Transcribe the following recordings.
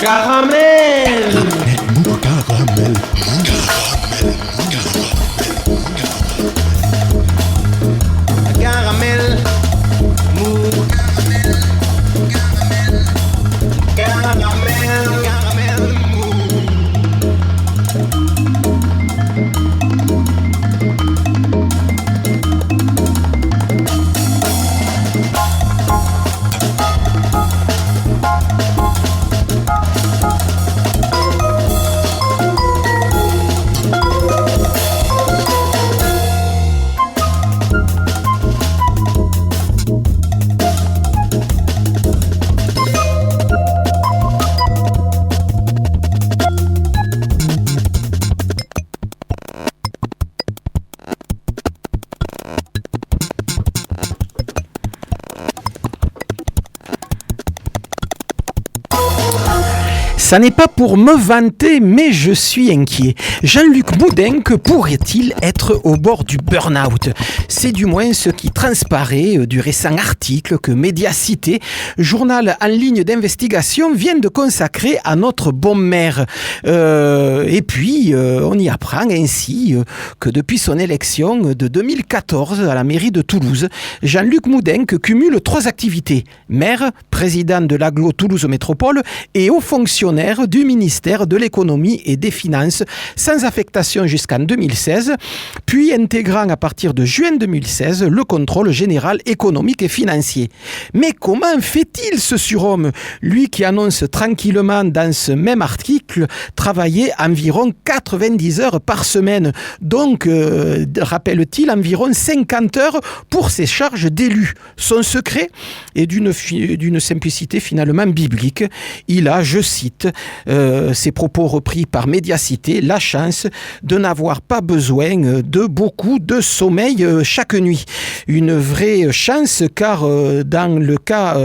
Caramel. Caramel. Caramel. Ça n'est pas pour me vanter, mais je suis inquiet. Jean-Luc Moudenc pourrait-il être au bord du burn-out ? C'est du moins ce qui transparaît du récent article que Mediacité, journal en ligne d'investigation, vient de consacrer à notre bon maire. Et puis, on y apprend ainsi que depuis son élection de 2014 à la mairie de Toulouse, Jean-Luc Moudenc cumule 3 activités. Maire, président de l'agglo Toulouse Métropole et haut fonctionnaire du ministère de l'économie et des finances, sans affectation jusqu'en 2016, puis intégrant à partir de juin 2016 le contrôle général économique et financier. Mais comment fait-il ce surhomme, lui qui annonce tranquillement dans ce même article travailler environ 90 heures par semaine, donc rappelle-t-il environ 50 heures pour ses charges d'élu. Son secret est d'une simplicité finalement biblique. Il a, je cite, ces propos repris par Mediacité, la chance de n'avoir pas besoin de beaucoup de sommeil chaque nuit. Une vraie chance car dans le cas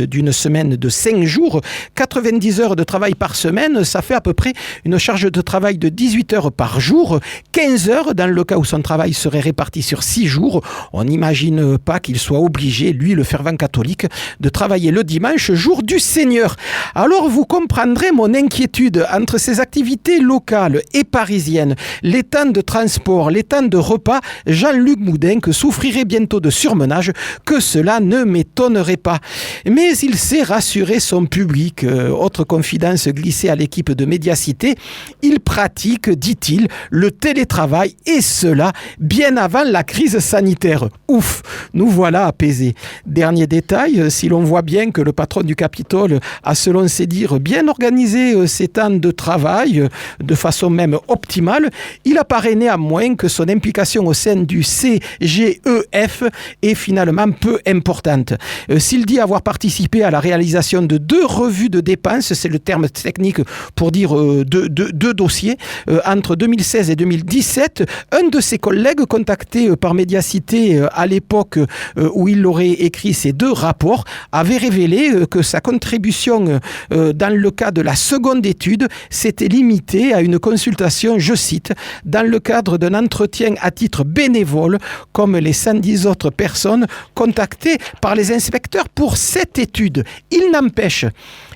d'une semaine de 5 jours, 90 heures de travail par semaine, ça fait à peu près une charge de travail de 18 heures par jour, 15 heures dans le cas où son travail serait réparti sur 6 jours. On n'imagine pas qu'il soit obligé, lui le fervent catholique, de travailler le dimanche, jour du Seigneur. Alors vous comprendrez mon inquiétude entre ces activités locales et parisiennes, les temps de transport, les temps de repas. Jean-Luc Moudenc souffrirait bientôt de surmenage, que cela ne m'étonnerait pas. Mais il sait rassurer son public. Autre confidence glissée à l'équipe de Mediacité, il pratique, dit-il, le télétravail et cela bien avant la crise sanitaire. Ouf, nous voilà apaisés. Dernier détail, si l'on voit bien que le patron du Capitole a, selon ses dires, bien organisé ses temps de travail de façon même optimale, il apparaît néanmoins que son implication au sein du CGEF est finalement peu importante. S'il dit avoir participé à la réalisation de 2 revues de dépenses, c'est le terme technique pour dire deux dossiers, entre 2016 et 2017, un de ses collègues contacté par Mediacité à l'époque où il aurait écrit ces 2 rapports avait révélé que sa contribution dans le cas de la seconde étude s'était limitée à une consultation, je cite, dans le cadre d'un entretien à titre bénévole, comme les 110 autres personnes contactées par les inspecteurs pour cette étude. Il n'empêche,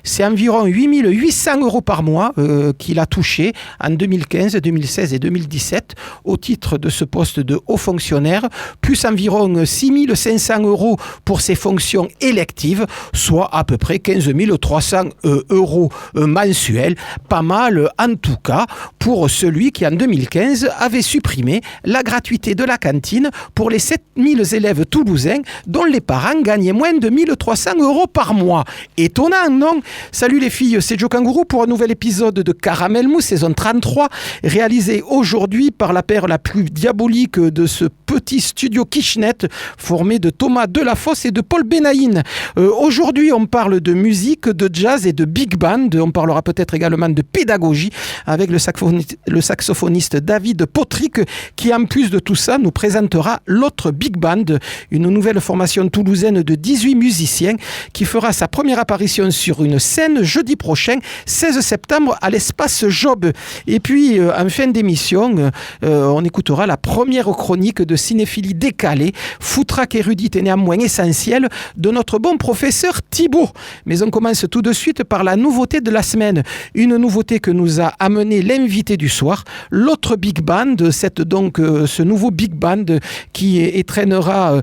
c'est environ 8 800 € par mois qu'il a touché en 2015, 2016 et 2017 au titre de ce poste de haut fonctionnaire, plus environ 6 500 € pour ses fonctions électives, soit à peu près 15 300 € mensuels. Pas mal en tout cas pour celui qui en 2015 avait supprimé la gratuité de la cantine pour les 7000 élèves toulousains dont les parents gagnaient moins de 1300 € par mois. Étonnant, non ? Salut les filles, c'est Joe Kangourou pour un nouvel épisode de Caramel Mousse, saison 33, réalisé aujourd'hui par la paire la plus diabolique de ce petit studio Kitchenette, formé de Thomas Delafosse et de Paul Benaïn. Aujourd'hui, on parle de musique, de jazz et de big band. On parlera peut-être également de pédagogie avec le saxophoniste David Potrick, qui en plus de tout ça nous présentera l'autre big band, une nouvelle formation toulousaine de 18 musiciens qui fera sa première apparition sur une scène jeudi prochain, 16 septembre, à l'espace Job. Et puis, en fin d'émission, on écoutera la première chronique de cinéphilie décalée, foutraque érudite et néanmoins essentielle, de notre bon professeur Thibaut. Mais on commence tout de suite par la nouveauté nouveauté de la semaine, une nouveauté que nous a amené l'invité du soir, l'autre big band, ce nouveau big band qui étraînera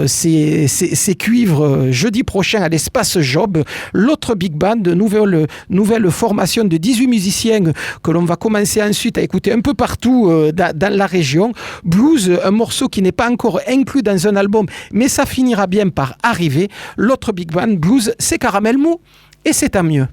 ses cuivres jeudi prochain à l'espace Job. L'autre big band, nouvelle formation de 18 musiciens que l'on va commencer ensuite à écouter un peu partout dans la région. Blues, un morceau qui n'est pas encore inclus dans un album, mais ça finira bien par arriver. L'autre big band blues, c'est Caramel Mou et c'est tant mieux.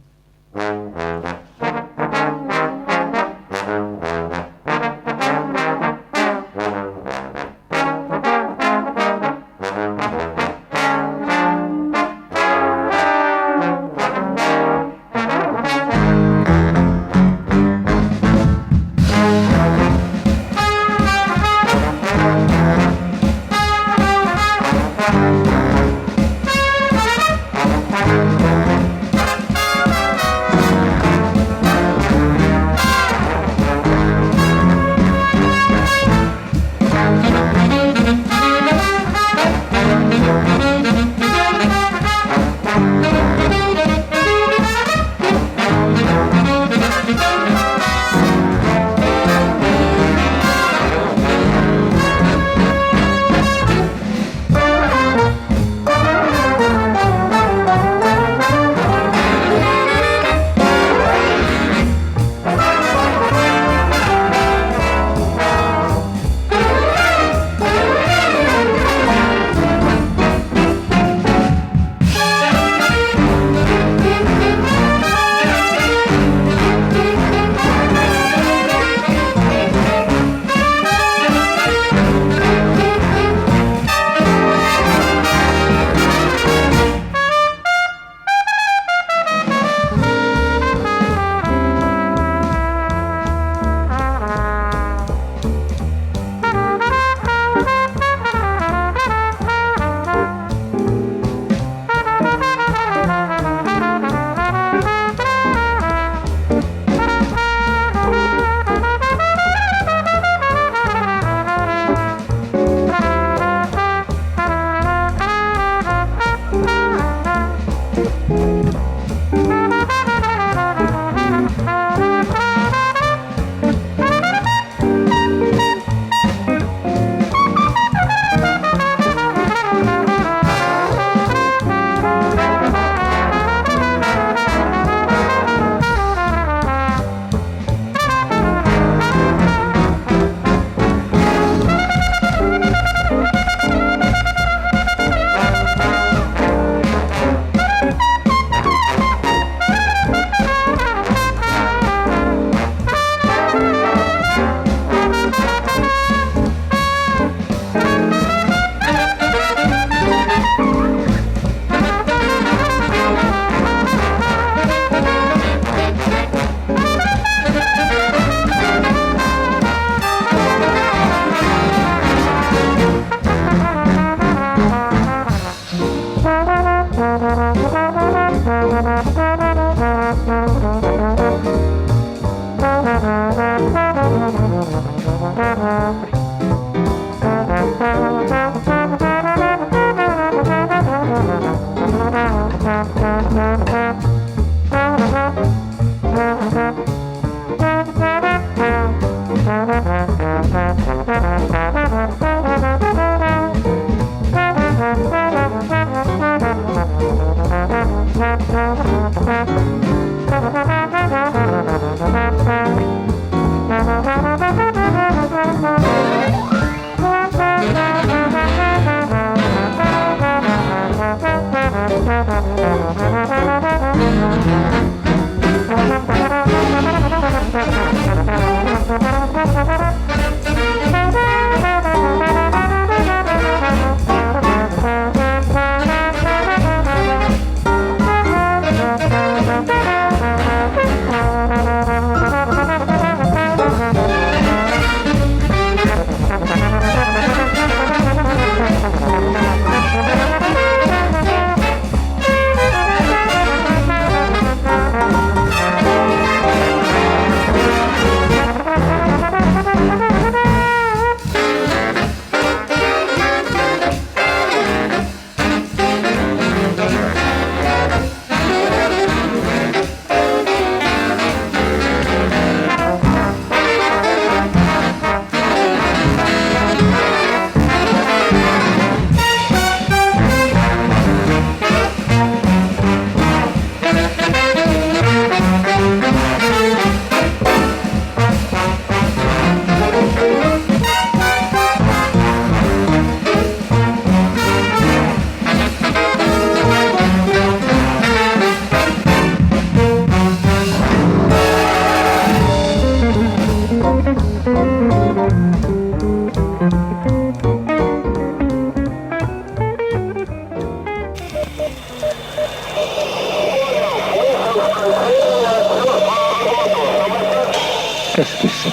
Qu'est-ce que c'est?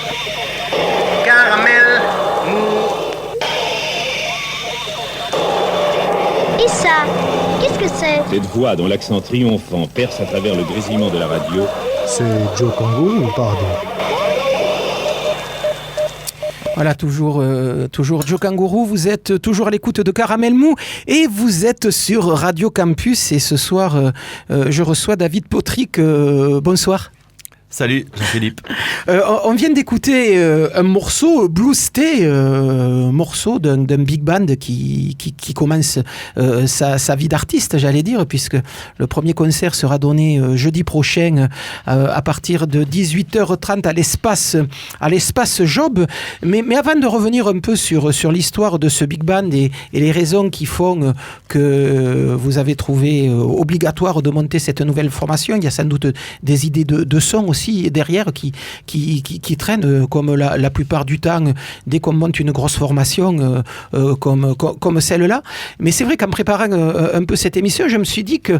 Caramel mou. Et ça, qu'est-ce que c'est? Cette voix dont l'accent triomphant perce à travers le grésillement de la radio. C'est Joe Kangourou, pardon. Voilà, toujours Joe Kangourou, vous êtes toujours à l'écoute de Caramel Mou et vous êtes sur Radio Campus et ce soir, je reçois David Potrick. Bonsoir. Salut Jean-Philippe. On vient d'écouter un morceau, Blue Stay, morceau d'un big band qui commence sa vie d'artiste, j'allais dire, puisque le premier concert sera donné jeudi prochain à partir de 18h30 à l'espace Job. Mais avant de revenir un peu sur l'histoire de ce big band et les raisons qui font que vous avez trouvé obligatoire de monter cette nouvelle formation, il y a sans doute des idées de son aussi derrière qui traînent comme la plupart du temps dès qu'on monte une grosse formation comme celle-là. Mais c'est vrai qu'en préparant un peu cette émission, je me suis dit que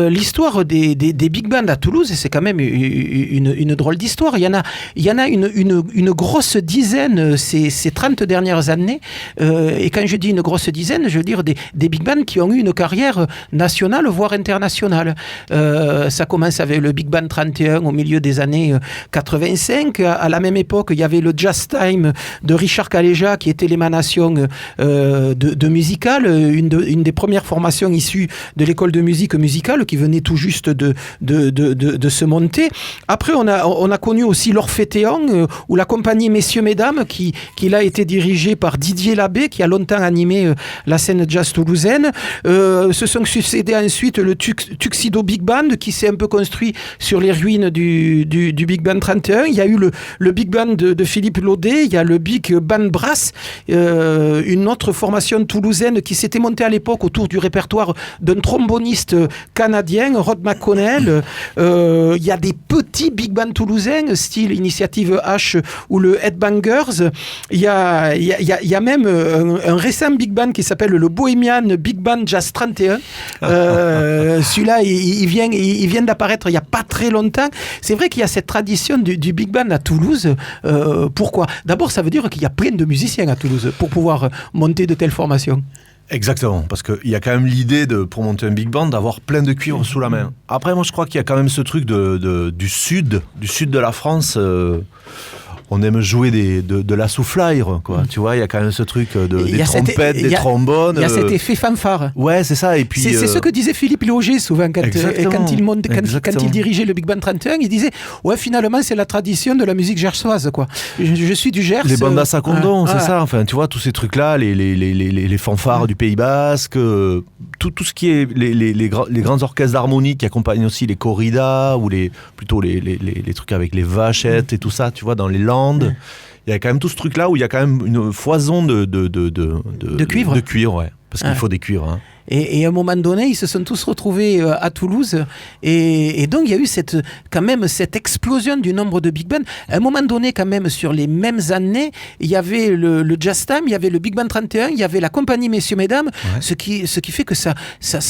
l'histoire des big bands à Toulouse, c'est quand même une drôle d'histoire. Il y en a une grosse dizaine ces 30 dernières années. Et quand je dis une grosse dizaine, je veux dire des big bands qui ont eu une carrière nationale, voire internationale. Ça commence avec le Big Band 31 au milieu des années 85. À la même époque, il y avait le Jazz Time de Richard Caléja qui était l'émanation de Musical, une des premières formations issues de l'école de musique musicale qui venait tout juste de se monter. Après, on a connu aussi l'Orphétéon ou la compagnie Messieurs Mesdames qui a été dirigée par Didier Labbé qui a longtemps animé la scène jazz toulousaine. Se sont succédés ensuite le Tuxedo Big Band qui s'est un peu construit sur les ruines du Big Band 31. Il y a eu le Big Band de Philippe Laudet, il y a le Big Band Brass, une autre formation toulousaine qui s'était montée à l'époque autour du répertoire d'un tromboniste canadien, Rod McConnell. Il y a des petits Big Band toulousains, style Initiative H ou le Headbangers. Il y a même un récent Big Band qui s'appelle le Bohemian Big Band Jazz 31. Celui-là, il vient d'apparaître il n'y a pas très longtemps. C'est vrai qu'il y a cette tradition du Big Band à Toulouse. Pourquoi ? D'abord, ça veut dire qu'il y a plein de musiciens à Toulouse pour pouvoir monter de telles formations. Exactement, parce qu'il y a quand même l'idée pour monter un big band d'avoir plein de cuivres sous la main. Après, moi je crois qu'il y a quand même ce truc du sud de la France. On aime jouer de la souflaire, quoi. Tu vois, il y a quand même ce truc des trompettes, des trombones. Il y a cet effet fanfare. Ouais, c'est ça. Et puis c'est ce que disait Philippe Léoger souvent quand il dirigeait le Big Band 31. Il disait ouais, finalement c'est la tradition de la musique gersoise, quoi. Je suis du Gers. Les bandas à condom, c'est ça. Enfin, tu vois, tous ces trucs-là, les fanfares du Pays Basque, tout ce qui est les grands orchestres d'harmonie qui accompagnent aussi les corridas ou les trucs avec les vachettes et tout ça, tu vois, dans les Landes. Il y a quand même tout ce truc-là où il y a quand même une foison de cuivre. De cuivre, ouais. Parce qu'il faut des cuivres, hein. Et à un moment donné, ils se sont tous retrouvés à Toulouse. Et donc, il y a eu quand même cette explosion du nombre de big bands. À un moment donné, quand même, sur les mêmes années, il y avait le Jazz Time, il y avait le Big Band 31, il y avait la compagnie Messieurs Mesdames, ouais. ce qui fait que ça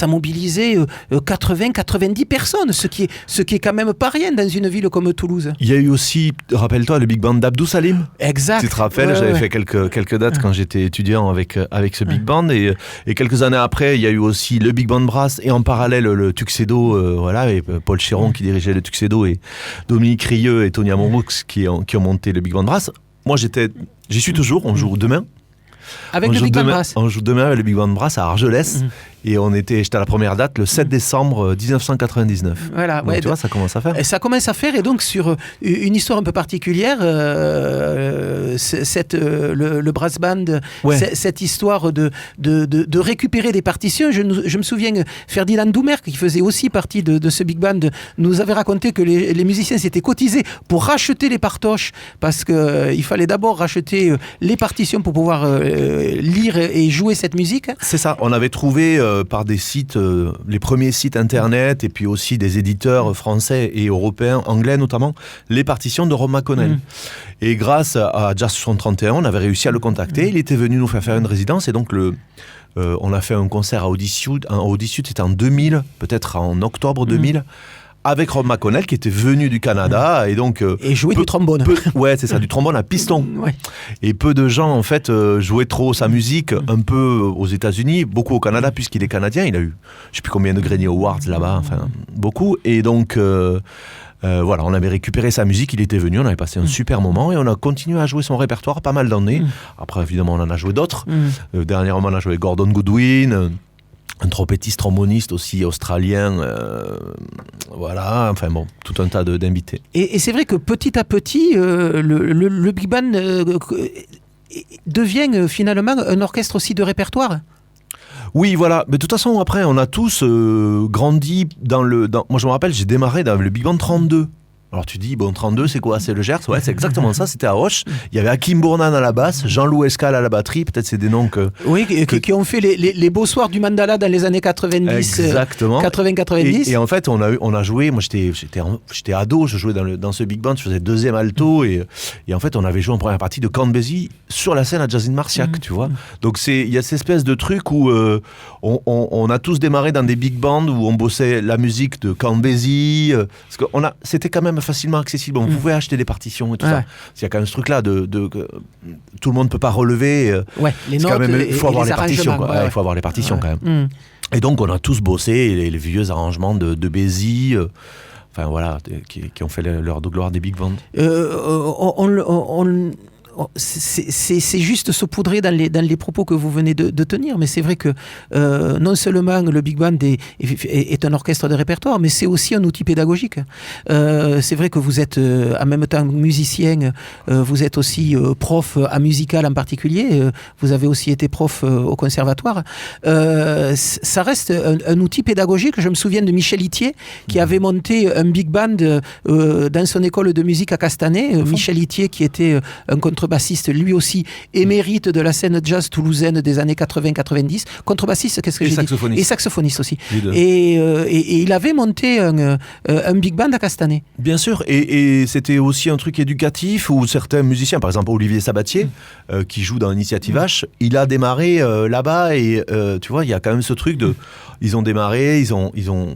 mobilisait 80-90 personnes, ce qui est quand même pas rien dans une ville comme Toulouse. Il y a eu aussi, rappelle-toi, le Big Band d'Abdou Salim. Exact. Tu te rappelles, j'avais fait quelques dates quand j'étais étudiant avec ce Big Band. Et quelques années après, il y a eu aussi le Big Band Brass et en parallèle le Tuxedo, voilà, et Paul Chéron qui dirigeait le Tuxedo et Dominique Rieux et Tony Amoureux qui ont monté le Big Band Brass. Moi j'y suis toujours, on joue demain. Avec le Big Band Brass. On joue demain avec le Big Band Brass à Argelès. Et j'étais à la première date, le 7 décembre 1999. Voilà, donc, tu vois, ça commence à faire. Ça commence à faire, et donc sur une histoire un peu particulière, le brass band, cette histoire de récupérer des partitions. Je me souviens, Ferdinand Doumer, qui faisait aussi partie de ce big band, nous avait raconté que les musiciens s'étaient cotisés pour racheter les partoches, parce qu'il fallait d'abord racheter les partitions pour pouvoir lire et jouer cette musique. C'est ça, on avait trouvé par des sites, les premiers sites internet et puis aussi des éditeurs français et européens, anglais notamment, les partitions de Rod McConnell. Et grâce à Jazz 631, on avait réussi à le contacter. Il était venu nous faire une résidence et donc on a fait un concert à Audi Sud, c'était en 2000, peut-être en octobre 2000, avec Rob McConnell qui était venu du Canada et donc Et jouer du trombone. ouais, c'est ça, du trombone à piston. Ouais. Et peu de gens en fait jouaient trop sa musique un peu aux États-Unis, beaucoup au Canada puisqu'il est canadien. Il a eu je sais plus combien de Grammy Awards là-bas, enfin beaucoup. Et donc voilà, on avait récupéré sa musique, il était venu, on avait passé un super moment et on a continué à jouer son répertoire pas mal d'années. Après, évidemment, on en a joué d'autres. Dernièrement, on a joué Gordon Goodwin, un trompettiste tromboniste aussi australien. Voilà, enfin bon, tout un tas d'invités. Et c'est vrai que petit à petit, le big band devient finalement un orchestre aussi de répertoire. Oui, voilà. Mais de toute façon, après, on a tous grandi moi, je me rappelle, j'ai démarré dans le Big Band 32. Alors tu dis, bon, 32, c'est quoi? C'est le Gers? Ouais, c'est exactement ça, c'était à Auch. Il y avait Hakim Bournan à la basse, Jean-Loup Escal à la batterie, peut-être c'est des noms que... Oui, qui ont fait les beaux soirs du Mandala dans les années 90. Exactement. 80-90. Et en fait, on a joué, moi j'étais ado, je jouais dans ce Big Band, je faisais deuxième alto, et en fait, on avait joué en première partie de Count Basie sur la scène à Jazz in Marciac, tu vois. Donc il y a cette espèce de truc où on a tous démarré dans des big bands où on bossait la musique de Count Basie, parce que c'était quand même facilement accessible, on pouvait acheter des partitions et tout ça. Il y a quand même ce truc là de tout le monde peut pas relever. Les notes, il faut avoir les partitions, quoi. Il faut avoir les partitions quand même. Et donc on a tous bossé les vieux arrangements de Basie, enfin voilà, qui ont fait l'heure de gloire des big bands. C'est juste saupoudré dans les propos que vous venez de tenir, mais c'est vrai que non seulement le big band est un orchestre de répertoire, mais c'est aussi un outil pédagogique. C'est vrai que vous êtes en même temps musicien, vous êtes aussi prof à musical en particulier, vous avez aussi été prof au conservatoire. Ça reste un outil pédagogique. Je me souviens de Michel Itier qui avait monté un big band dans son école de musique à Castanet. Michel Itier qui était un contrebassiste lui aussi émérite de la scène jazz toulousaine des années 80-90. Contrebassiste, qu'est-ce que j'ai dit ? Et saxophoniste aussi. Et il avait monté un big band à Castanet. Bien sûr, et c'était aussi un truc éducatif où certains musiciens, par exemple Olivier Sabatier, qui joue dans l'Initiative H, il a démarré là-bas et tu vois, il y a quand même ce truc de... Ils ont démarré, ils ont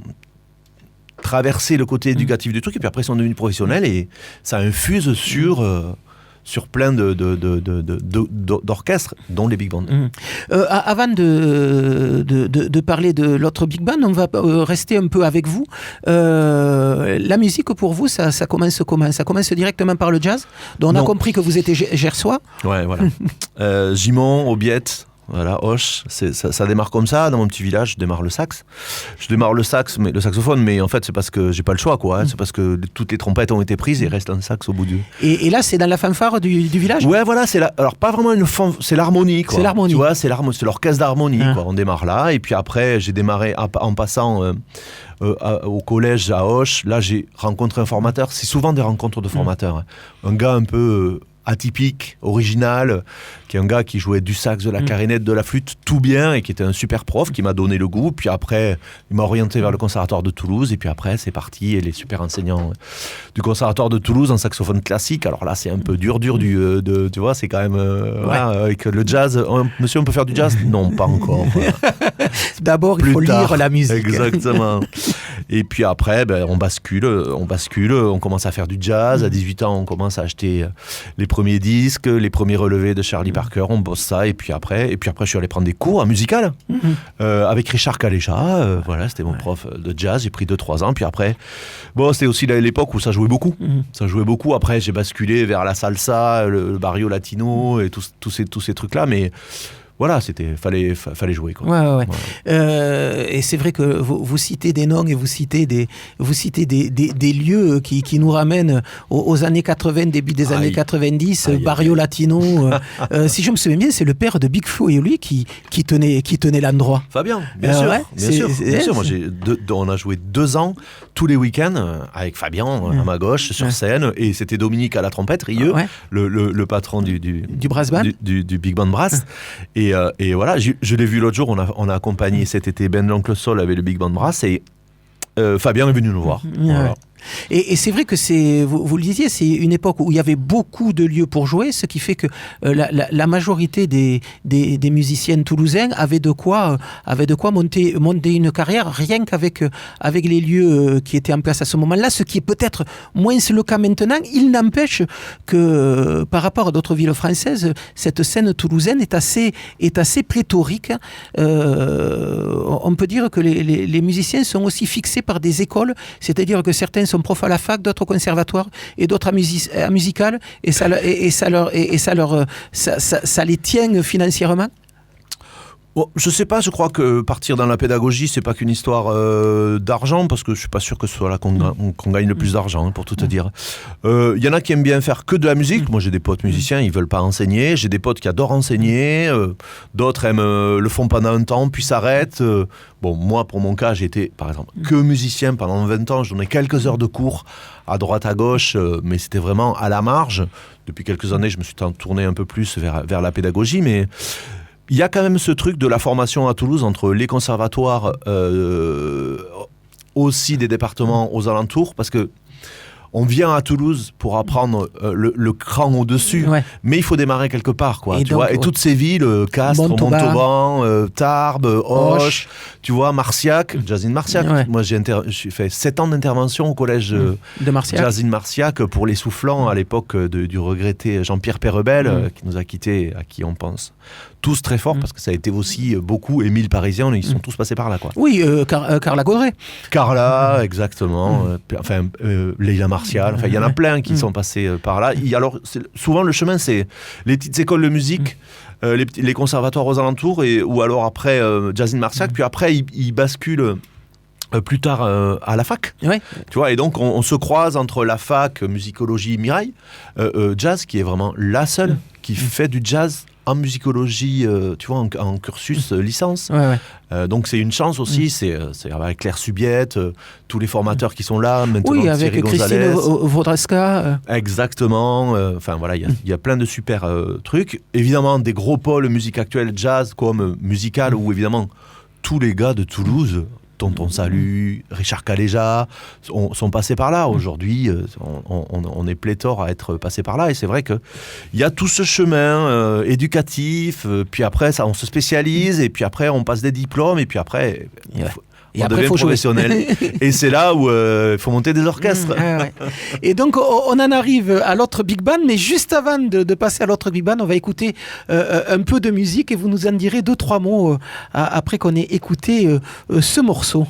traversé le côté éducatif du truc et puis après ils sont devenus professionnels et ça infuse sur plein d'orchestres, dont les big bands. Avant de parler de l'autre big band, on va rester un peu avec vous. La musique, pour vous, ça commence comment ? Ça commence directement par le jazz, dont on a compris que vous étiez gersois. Ouais, voilà. Gimont, Aubiette... Voilà, Auch, ça démarre comme ça. Dans mon petit village, je démarre le sax. Mais le saxophone, mais en fait, c'est parce que j'ai pas le choix, quoi. C'est parce que toutes les trompettes ont été prises et il reste un sax au bout du... Et là, c'est dans la fanfare du village ? Ouais, voilà, alors pas vraiment c'est l'harmonie, quoi. C'est l'harmonie. Tu vois, c'est l'orchestre d'harmonie, quoi. On démarre là, et puis après, j'ai démarré en passant au collège à Auch. Là, j'ai rencontré un formateur. C'est souvent des rencontres de formateurs. Hein. Un gars un peu... atypique, original, qui est un gars qui jouait du sax, de la clarinette, de la flûte, tout bien, et qui était un super prof, qui m'a donné le goût. Puis après, il m'a orienté vers le conservatoire de Toulouse, et puis après, c'est parti, et les super enseignants du conservatoire de Toulouse en saxophone classique. Alors là, c'est un peu dur tu vois, c'est quand même... avec le jazz, monsieur, on peut faire du jazz ? Non, pas encore. D'abord, il faut lire la musique. Exactement. Et puis après, on bascule, on commence à faire du jazz. À 18 ans, on commence à acheter les premiers disques, les premiers relevés de Charlie Parker, on bosse ça, et puis après, je suis allé prendre des cours en musical avec Richard Kalécha, voilà, c'était mon prof de jazz, j'ai pris 2-3 ans, puis après, c'était aussi l'époque où ça jouait beaucoup, après j'ai basculé vers la salsa, le barrio latino, et tous ces trucs-là, mais... Voilà, fallait jouer, quoi. Ouais. Et c'est vrai que vous citez des noms et vous citez des lieux qui nous ramènent aux années 80, début des années 90, Barrio Latino. Si je me souviens bien, c'est le père de Big Flo et Oli qui tenait l'endroit. Fabien, bien sûr. Moi, on a joué 2 ans tous les week-ends avec Fabien à ma gauche sur scène, et c'était Dominique à la trompette, Rieux, le patron du brass band, du Big Band Brass. Et voilà, je l'ai vu l'autre jour, on a accompagné cet été Ben l'Oncle Sol avec le Big Band Brass, et Fabien est venu nous voir. Voilà. Et c'est vrai que vous le disiez, c'est une époque où il y avait beaucoup de lieux pour jouer, ce qui fait que la majorité des musiciens toulousains avaient de quoi monter une carrière rien qu'avec les lieux qui étaient en place à ce moment-là, ce qui est peut-être moins le cas maintenant. Il n'empêche que par rapport à d'autres villes françaises, cette scène toulousaine est assez pléthorique. On peut dire que les musiciens sont aussi fixés par des écoles, c'est-à-dire que certains sont profs à la fac, d'autres au conservatoire et d'autres à musical, et ça les tient financièrement. Bon, je sais pas, je crois que partir dans la pédagogie, c'est pas qu'une histoire d'argent, parce que je suis pas sûr que ce soit là qu'on gagne le plus d'argent, hein, pour tout te dire. Il y en a qui aiment bien faire que de la musique. Moi, j'ai des potes musiciens, ils veulent pas enseigner. J'ai des potes qui adorent enseigner. D'autres le font pendant un temps, puis s'arrêtent. Bon, moi, pour mon cas, j'étais, par exemple, que musicien pendant 20 ans. Je donnais quelques heures de cours à droite, à gauche, mais c'était vraiment à la marge. Depuis quelques années, je me suis tourné un peu plus vers la pédagogie, mais il y a quand même ce truc de la formation à Toulouse entre les conservatoires, aussi des départements aux alentours, parce que on vient à Toulouse pour apprendre le cran au-dessus, ouais. Mais il faut démarrer quelque part, quoi. Tu vois, et toutes ces villes, Castres, Montauban, Tarbes, Auch, tu vois, Marciac, Jazzine Marciac. Ouais. Moi, j'ai fait 7 ans d'intervention au collège de Jazzine Marciac pour les soufflants à l'époque du regretté Jean-Pierre Pérebel, qui nous a quittés, à qui on pense tous très fort, parce que ça a été aussi beaucoup, et 1000 Parisiens, ils sont tous passés par là, quoi. Oui, Carla Gaudret. Carla, exactement. Leila Martial, il y en a plein qui sont passés par là. Alors, souvent, le chemin, c'est les petites écoles de musique, les conservatoires aux alentours, ou alors après Jazzine Marciac, puis après, ils basculent plus tard à la fac, ouais. Tu vois, et donc on se croise entre la fac, musicologie, Mirail, jazz, qui est vraiment la seule qui fait du jazz en musicologie, tu vois, en cursus licence. Ouais, ouais. Donc c'est une chance aussi, c'est avec Claire Subiette, tous les formateurs qui sont là, maintenant. Oui, avec Thierry Christine Vaudresca. Exactement. Enfin voilà, il y a plein de super trucs. Évidemment, des gros pôles musique actuelle, jazz, comme musical, où évidemment tous les gars de Toulouse, Tonton Salut, Richard Caléja, sont passés par là. Aujourd'hui, on est pléthore à être passés par là. Et c'est vrai qu'il y a tout ce chemin éducatif, puis après, on se spécialise, et puis après, on passe des diplômes, et puis après, on devient professionnel. Et c'est là où il faut monter des orchestres. Ouais. Et donc, on en arrive à l'autre Big Band, mais juste avant de passer à l'autre Big Band, on va écouter un peu de musique, et vous nous en direz 2-3 mots après qu'on ait écouté ce morceau.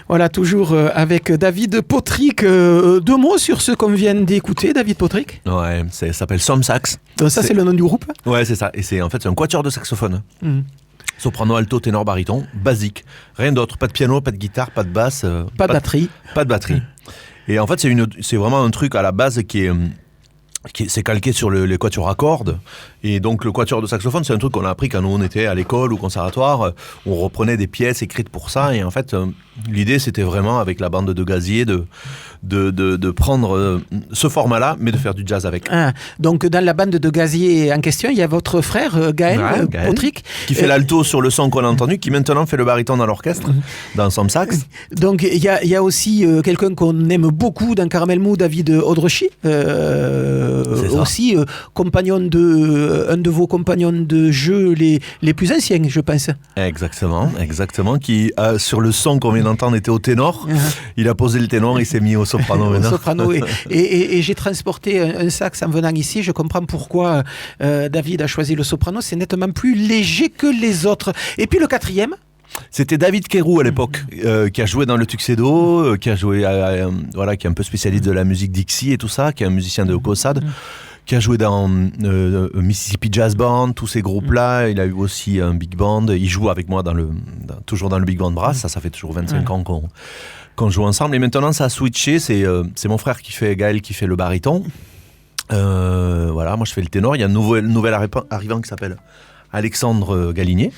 Voilà, toujours avec David Potrick. 2 mots sur ce qu'on vient d'écouter, David Potrick. Ouais, ça s'appelle Som Sax. Donc ça, c'est le nom du groupe. Ouais, c'est ça. Et c'est un quatuor de saxophone. Soprano, alto, ténor, baryton, basique. Rien d'autre. Pas de piano, pas de guitare, pas de basse. Pas de batterie. Pas de batterie. Et en fait, c'est vraiment un truc à la base c'est calqué sur les quatuors à cordes. Et donc le quatuor de saxophone, c'est un truc qu'on a appris quand nous on était à l'école ou au conservatoire. On reprenait des pièces écrites pour ça. Et en fait, l'idée c'était vraiment avec la bande de Gazier de prendre ce format-là, mais de faire du jazz avec. Donc dans la bande de Gazier en question, il y a votre frère Gaël Potrick. Qui fait l'alto sur le son qu'on a entendu, qui maintenant fait le baryton dans l'orchestre, dans Som Sax. Donc il y a aussi quelqu'un qu'on aime beaucoup dans Caramel Mou, David Odrechy. Aussi compagnon un de vos compagnons de jeu les plus anciens, je pense. Exactement, qui sur le son qu'on vient d'entendre était au ténor. Il a posé le ténor, il s'est mis au soprano maintenant. Soprano, et j'ai transporté un sax en venant ici. Je comprends pourquoi David a choisi le soprano. C'est nettement plus léger que les autres. Et puis le 4e. C'était David Kérou à l'époque, qui a joué dans le Tuxedo, qui a joué, qui est un peu spécialiste de la musique Dixie et tout ça, qui est un musicien de Caussade, qui a joué dans Mississippi Jazz Band, tous ces groupes-là. Il a eu aussi un big band. Il joue avec moi toujours dans le big band brass. Ça fait toujours 25 ans qu'on joue ensemble. Et maintenant, ça a switché. C'est mon frère Gaël qui fait le baryton. Moi je fais le ténor. Il y a un nouvel arrivant qui s'appelle Alexandre Galinier.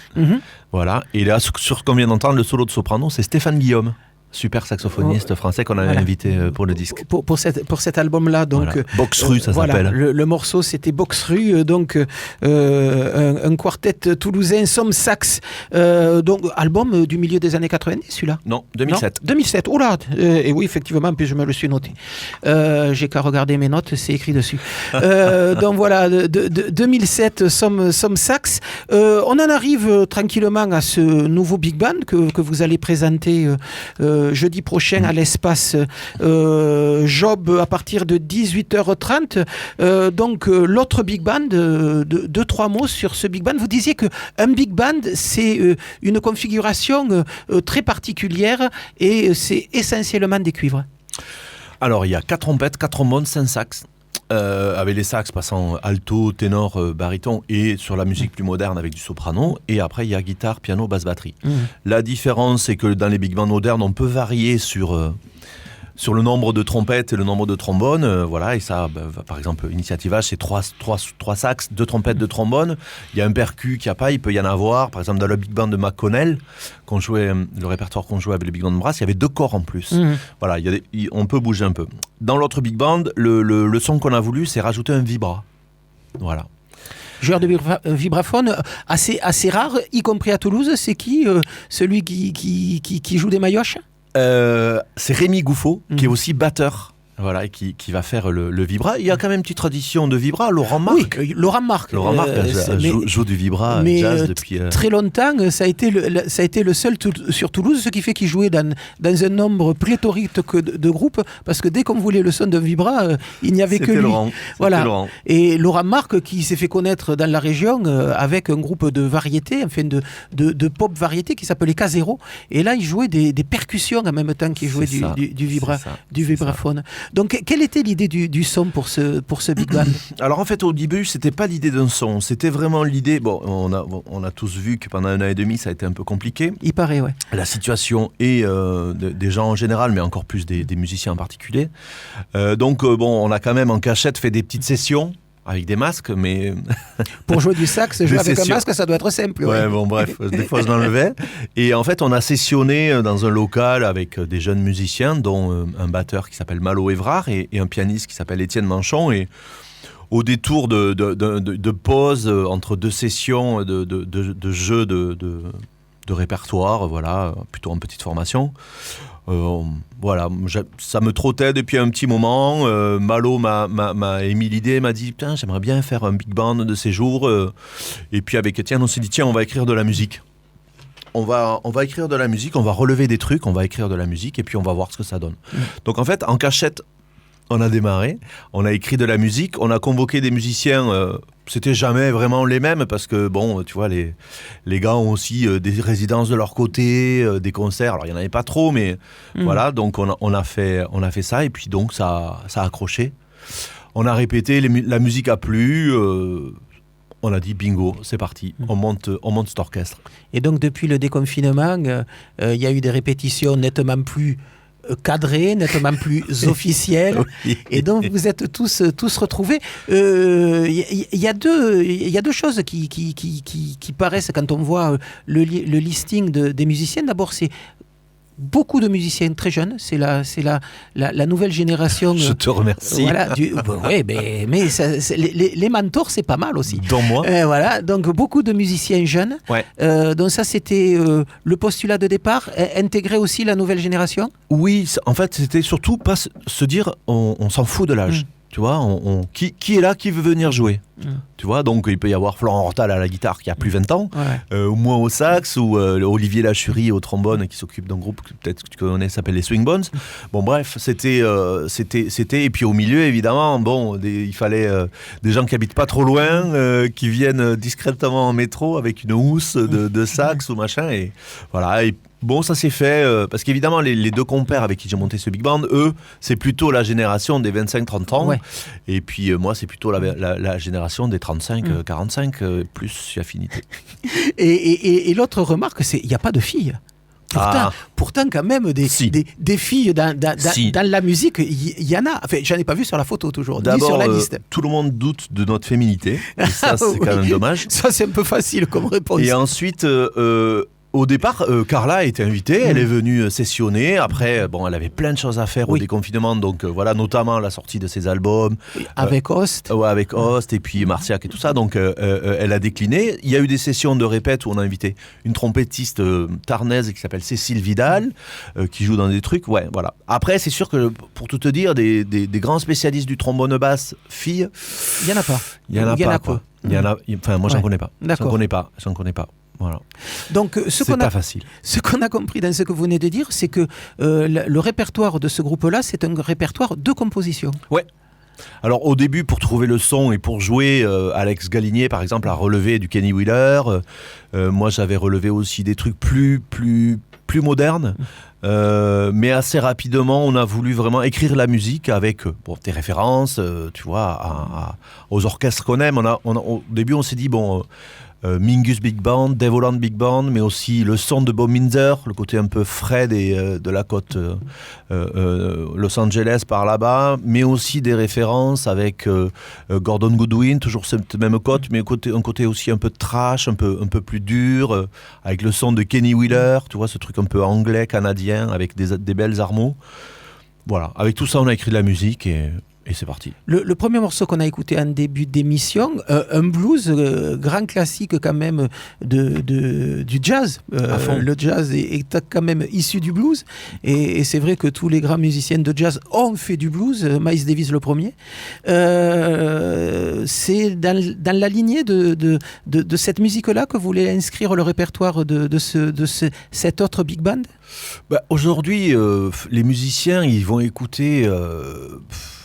Voilà. Et là, sur ce qu'on vient d'entendre, le solo de soprano, c'est Stéphane Guillaume. Super saxophoniste français qu'on avait invité pour le disque. Pour cet album-là, donc Box-Rue, ça s'appelle. Le morceau, c'était Box-Rue, donc un quartet toulousain, Som Sax, donc album du milieu des années 90, celui-là. Non, 2007. 2007. Oh là, et oui, effectivement, puis je me le suis noté. J'ai qu'à regarder mes notes, c'est écrit dessus. Donc voilà, 2007, Som Sax. On en arrive tranquillement à ce nouveau big band que vous allez présenter. Jeudi prochain à l'espace Job à partir de 18h30. Donc l'autre big band, 2-3 mots sur ce big band. Vous disiez qu'un big band, c'est une configuration très particulière et c'est essentiellement des cuivres. Alors il y a 4 trompettes, 4 trombones, 5 sax. Avec les sax passant alto, ténor, baryton et sur la musique plus moderne avec du soprano. Et après, il y a guitare, piano, basse, batterie. La différence, c'est que dans les big bands modernes, on peut varier sur le nombre de trompettes et le nombre de trombones. Et ça, par exemple, Initiative H, c'est 3 sax, 2 trompettes, 2 trombones. Il y a un percu qu'il n'y a pas, il peut y en avoir. Par exemple, dans le big band de McConnell, le répertoire qu'on jouait avec le big band de Brass, il y avait 2 corps en plus. Voilà, on peut bouger un peu. Dans l'autre big band, le son qu'on a voulu, c'est rajouter un vibra. Voilà. Joueur de vibraphone assez rare, y compris à Toulouse. C'est qui celui qui joue des maillotches? C'est Rémi Gouffaut, qui est aussi batteur. Voilà, qui va faire le vibra. Il y a quand même une petite tradition de vibra. Laurent Marc. Oui, Laurent Marc joue du vibra jazz depuis... Très longtemps, ça a été le seul sur Toulouse, ce qui fait qu'il jouait dans un nombre pléthorique de groupes, parce que dès qu'on voulait le son d'un vibra, il n'y avait que lui. Voilà. Laurent. Et Laurent Marc, qui s'est fait connaître dans la région avec un groupe de variété, enfin de pop variété, qui s'appelait K0. Et là, il jouait des percussions en même temps qu'il jouait du vibraphone. Donc, quelle était l'idée du son pour ce big band? Alors, en fait, au début, c'était pas l'idée d'un son. C'était vraiment l'idée... Bon, on a tous vu que pendant 1 an et demi, ça a été un peu compliqué. Il paraît, ouais. La situation et des gens en général, mais encore plus des musiciens en particulier. Donc, on a quand même en cachette fait des petites sessions avec des masques, mais... Pour jouer du sax, jouer avec un masque, ça doit être simple. Ouais, bon, bref, des fois je l'enlevais. Et en fait, on a sessionné dans un local avec des jeunes musiciens, dont un batteur qui s'appelle Malo Évrard et un pianiste qui s'appelle Étienne Manchon. Et au détour de pauses entre 2 sessions de jeux de répertoire, voilà, plutôt en petite formation... ça me trottait depuis un petit moment. Malo m'a émis l'idée, m'a dit putain, j'aimerais bien faire un big band de ces jours. Et puis avec Étienne, on s'est dit tiens, on va écrire de la musique. On va écrire de la musique, on va relever des trucs, on va écrire de la musique et puis on va voir ce que ça donne. Donc en fait, en cachette, On a démarré, on a écrit de la musique, on a convoqué des musiciens. C'était jamais vraiment les mêmes parce que, bon, tu vois, les gars ont aussi des résidences de leur côté, des concerts. Alors, il n'y en avait pas trop, mais voilà. Donc, on a fait ça et puis donc, ça a accroché. On a répété, la musique a plu. On a dit bingo, c'est parti, on monte cet orchestre. Et donc, depuis le déconfinement, il y a eu des répétitions nettement plus cadrées, nettement plus officielles. Oui. Et donc, vous êtes tous retrouvés. Il y a deux choses qui paraissent quand on voit le listing des musiciens. D'abord, c'est beaucoup de musiciens très jeunes, c'est la nouvelle génération. Je te remercie. Voilà, ouais, mais les mentors, c'est pas mal aussi. Dans moi. Voilà, donc beaucoup de musiciens jeunes. Ouais. Donc ça, c'était le postulat de départ, intégrer aussi la nouvelle génération. Oui, en fait, c'était surtout pas se dire on s'en fout de l'âge. Tu vois, qui est là, qui veut venir jouer. Tu vois, donc il peut y avoir Florent Hortal à la guitare qui a plus 20 ans, ou moi au sax, ou Olivier Lachurie au trombone qui s'occupe d'un groupe que peut-être que tu connais, s'appelle les Swing Bones. Bon bref, c'était et puis au milieu évidemment, bon, il fallait des gens qui habitent pas trop loin, qui viennent discrètement en métro avec une housse de sax ou machin, et voilà. Et bon, ça s'est fait parce qu'évidemment les deux compères avec qui j'ai monté ce big band, eux, c'est plutôt la génération des 25-30 ans, et puis moi c'est plutôt la génération des 35-45 plus affinité. Et l'autre remarque, c'est il n'y a pas de filles. Pourtant, quand même, des filles dans la musique, il y en a. Enfin, j'en ai pas vu sur la photo toujours, ni sur la liste. Tout le monde doute de notre féminité. Et ça, c'est quand même dommage. Ça, c'est un peu facile comme réponse. Et ensuite, au départ, Carla a été invitée, elle est venue sessionner. Après, bon, elle avait plein de choses à faire au déconfinement, donc voilà, notamment la sortie de ses albums. Avec Host. Ouais, avec Host, et puis Marciac et tout ça. Donc, elle a décliné. Il y a eu des sessions de répète où on a invité une trompettiste tarnaise qui s'appelle Cécile Vidal, qui joue dans des trucs. Ouais, voilà. Après, c'est sûr que, pour tout te dire, des grands spécialistes du trombone basse filles, il n'y en a pas. Il y en a pas. Enfin, moi, j'en connais pas. D'accord. J'en connais pas. Voilà. Donc, facile. Ce qu'on a compris dans ce que vous venez de dire, c'est que le répertoire de ce groupe-là, c'est un répertoire de composition. Ouais. Alors au début, pour trouver le son et pour jouer, Alex Galinier, par exemple, a relevé du Kenny Wheeler. Moi, j'avais relevé aussi des trucs plus modernes. Mais assez rapidement, on a voulu vraiment écrire la musique avec des références, tu vois, aux orchestres qu'on aime. Au début, on s'est dit, Mingus Big Band, Devoland Big Band, mais aussi le son de Bob Minzer, le côté un peu frais de la côte Los Angeles par là-bas, mais aussi des références avec Gordon Goodwin, toujours cette même côte, mais un côté aussi un peu trash, un peu plus dur, avec le son de Kenny Wheeler, tu vois, ce truc un peu anglais, canadien, avec des belles harmos. Voilà, avec tout ça, on a écrit de la musique et c'est parti. Le premier morceau qu'on a écouté en début d'émission, un blues, grand classique quand même du jazz. Le jazz est quand même issu du blues. Et c'est vrai que tous les grands musiciens de jazz ont fait du blues. Miles Davis le premier. C'est dans la lignée de cette musique-là que vous voulez inscrire le répertoire de cet autre big band ? Aujourd'hui, les musiciens, ils vont écouter...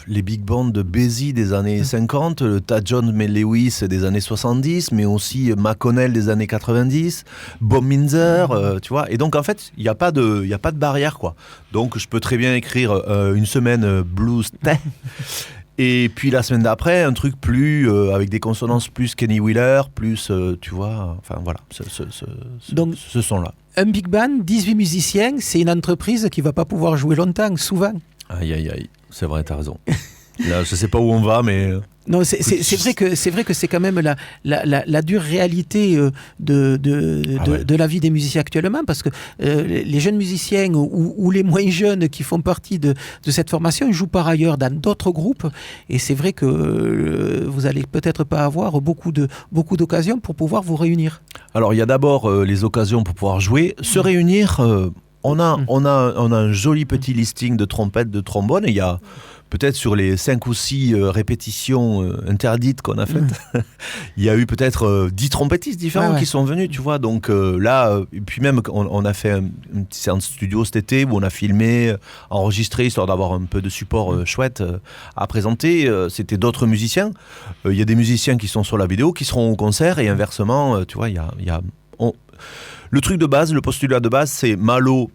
les big bands de Basie des années 50, le Tad Jones Lewis des années 70, mais aussi McConnell des années 90, Bob Minzer, tu vois. Et donc, en fait, il n'y a pas de barrière, quoi. Donc, je peux très bien écrire une semaine blues, et puis la semaine d'après, un truc plus, avec des consonances plus Kenny Wheeler, plus, tu vois, enfin, voilà, donc, ce son-là. Un big band, 18 musiciens, c'est une entreprise qui ne va pas pouvoir jouer longtemps, souvent. Aïe, c'est vrai, t'as raison. Là, je sais pas où on va, mais... Non, c'est vrai que c'est quand même la dure réalité de la vie des musiciens actuellement, parce que les jeunes musiciens ou les moins jeunes qui font partie de cette formation jouent par ailleurs dans d'autres groupes, et c'est vrai que vous allez peut-être pas avoir beaucoup d'occasions pour pouvoir vous réunir. Alors, il y a d'abord les occasions pour pouvoir jouer, se réunir... On a un joli petit listing de trompettes, de trombones. Et il y a peut-être sur les 5 ou 6 répétitions interdites qu'on a faites, il y a eu peut-être 10 trompettistes différents qui sont venus, tu vois. Donc là, et puis même, on a fait une petite séance studio cet été où on a filmé, enregistré, histoire d'avoir un peu de support chouette à présenter. C'était d'autres musiciens. Il y a des musiciens qui sont sur la vidéo, qui seront au concert, et inversement, tu vois, le truc de base, le postulat de base, c'est Malo,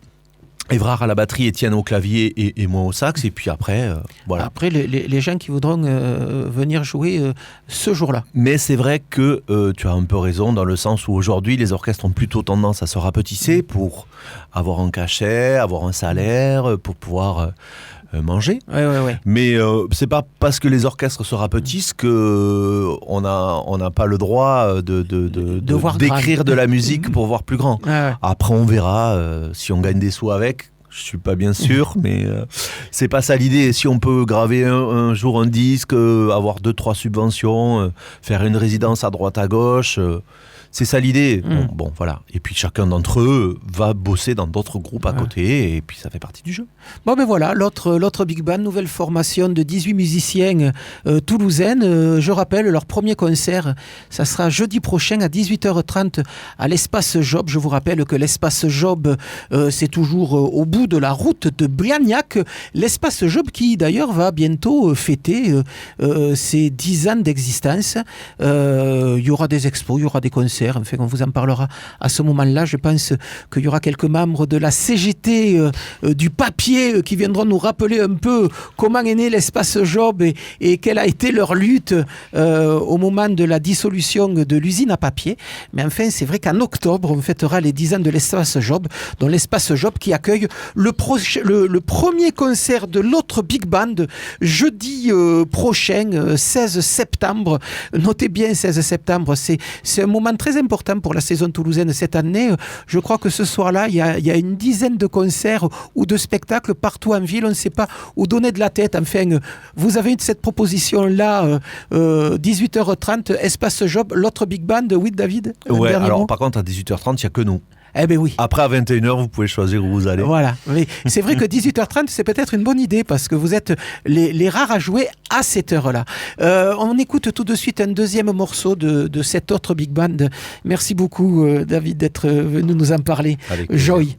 Évrard à la batterie, Étienne au clavier et moi au sax. Et puis après, voilà. Après, les gens qui voudront venir jouer ce jour-là. Mais c'est vrai que tu as un peu raison dans le sens où aujourd'hui, les orchestres ont plutôt tendance à se rapetisser pour avoir un cachet, avoir un salaire, pour pouvoir manger. Ouais. Mais c'est pas parce que les orchestres se rapetissent que on n'a pas le droit d'écrire de la musique pour voir plus grand. Ouais. Après, on verra si on gagne des sous avec. Je suis pas bien sûr, mais c'est pas ça l'idée. Si on peut graver un jour un disque, avoir 2-3 subventions, faire une résidence à droite à gauche, c'est ça l'idée. Bon, voilà. Et puis chacun d'entre eux va bosser dans d'autres groupes à côté, et puis ça fait partie du jeu. Bon, ben voilà, l'autre Big Band, nouvelle formation de 18 musiciens toulousaines. Je rappelle, leur premier concert, ça sera jeudi prochain à 18h30 à l'Espace Job. Je vous rappelle que l'Espace Job, c'est toujours au bout de la route de Briagnac. L'Espace Job qui, d'ailleurs, va bientôt fêter ses 10 ans d'existence. Il y aura des expos, il y aura des concerts. Enfin, on vous en parlera à ce moment-là. Je pense qu'il y aura quelques membres de la CGT du papier qui viendront nous rappeler un peu comment est né l'Espace Job et quelle a été leur lutte au moment de la dissolution de l'usine à papier. Mais enfin, c'est vrai qu'en octobre, on fêtera les 10 ans de l'Espace Job, dont l'Espace Job qui accueille le premier concert de l'autre Big Band jeudi prochain, 16 septembre. Notez bien 16 septembre, c'est un moment très important pour la saison toulousaine cette année. Je crois que ce soir-là, il y a une dizaine de concerts ou de spectacles partout en ville. On ne sait pas où donner de la tête. Enfin, vous avez cette proposition-là, 18h30, Espace Job, l'autre Big Band. Oui, David? Ouais, alors par contre, à 18h30, il n'y a que nous. Eh ben oui. Après, à 21h, vous pouvez choisir où vous allez. Voilà. Mais c'est vrai que 18h30, c'est peut-être une bonne idée parce que vous êtes les rares à jouer à cette heure-là. On écoute tout de suite un deuxième morceau de cette autre Big Band. Merci beaucoup, David, d'être venu nous en parler. Joy.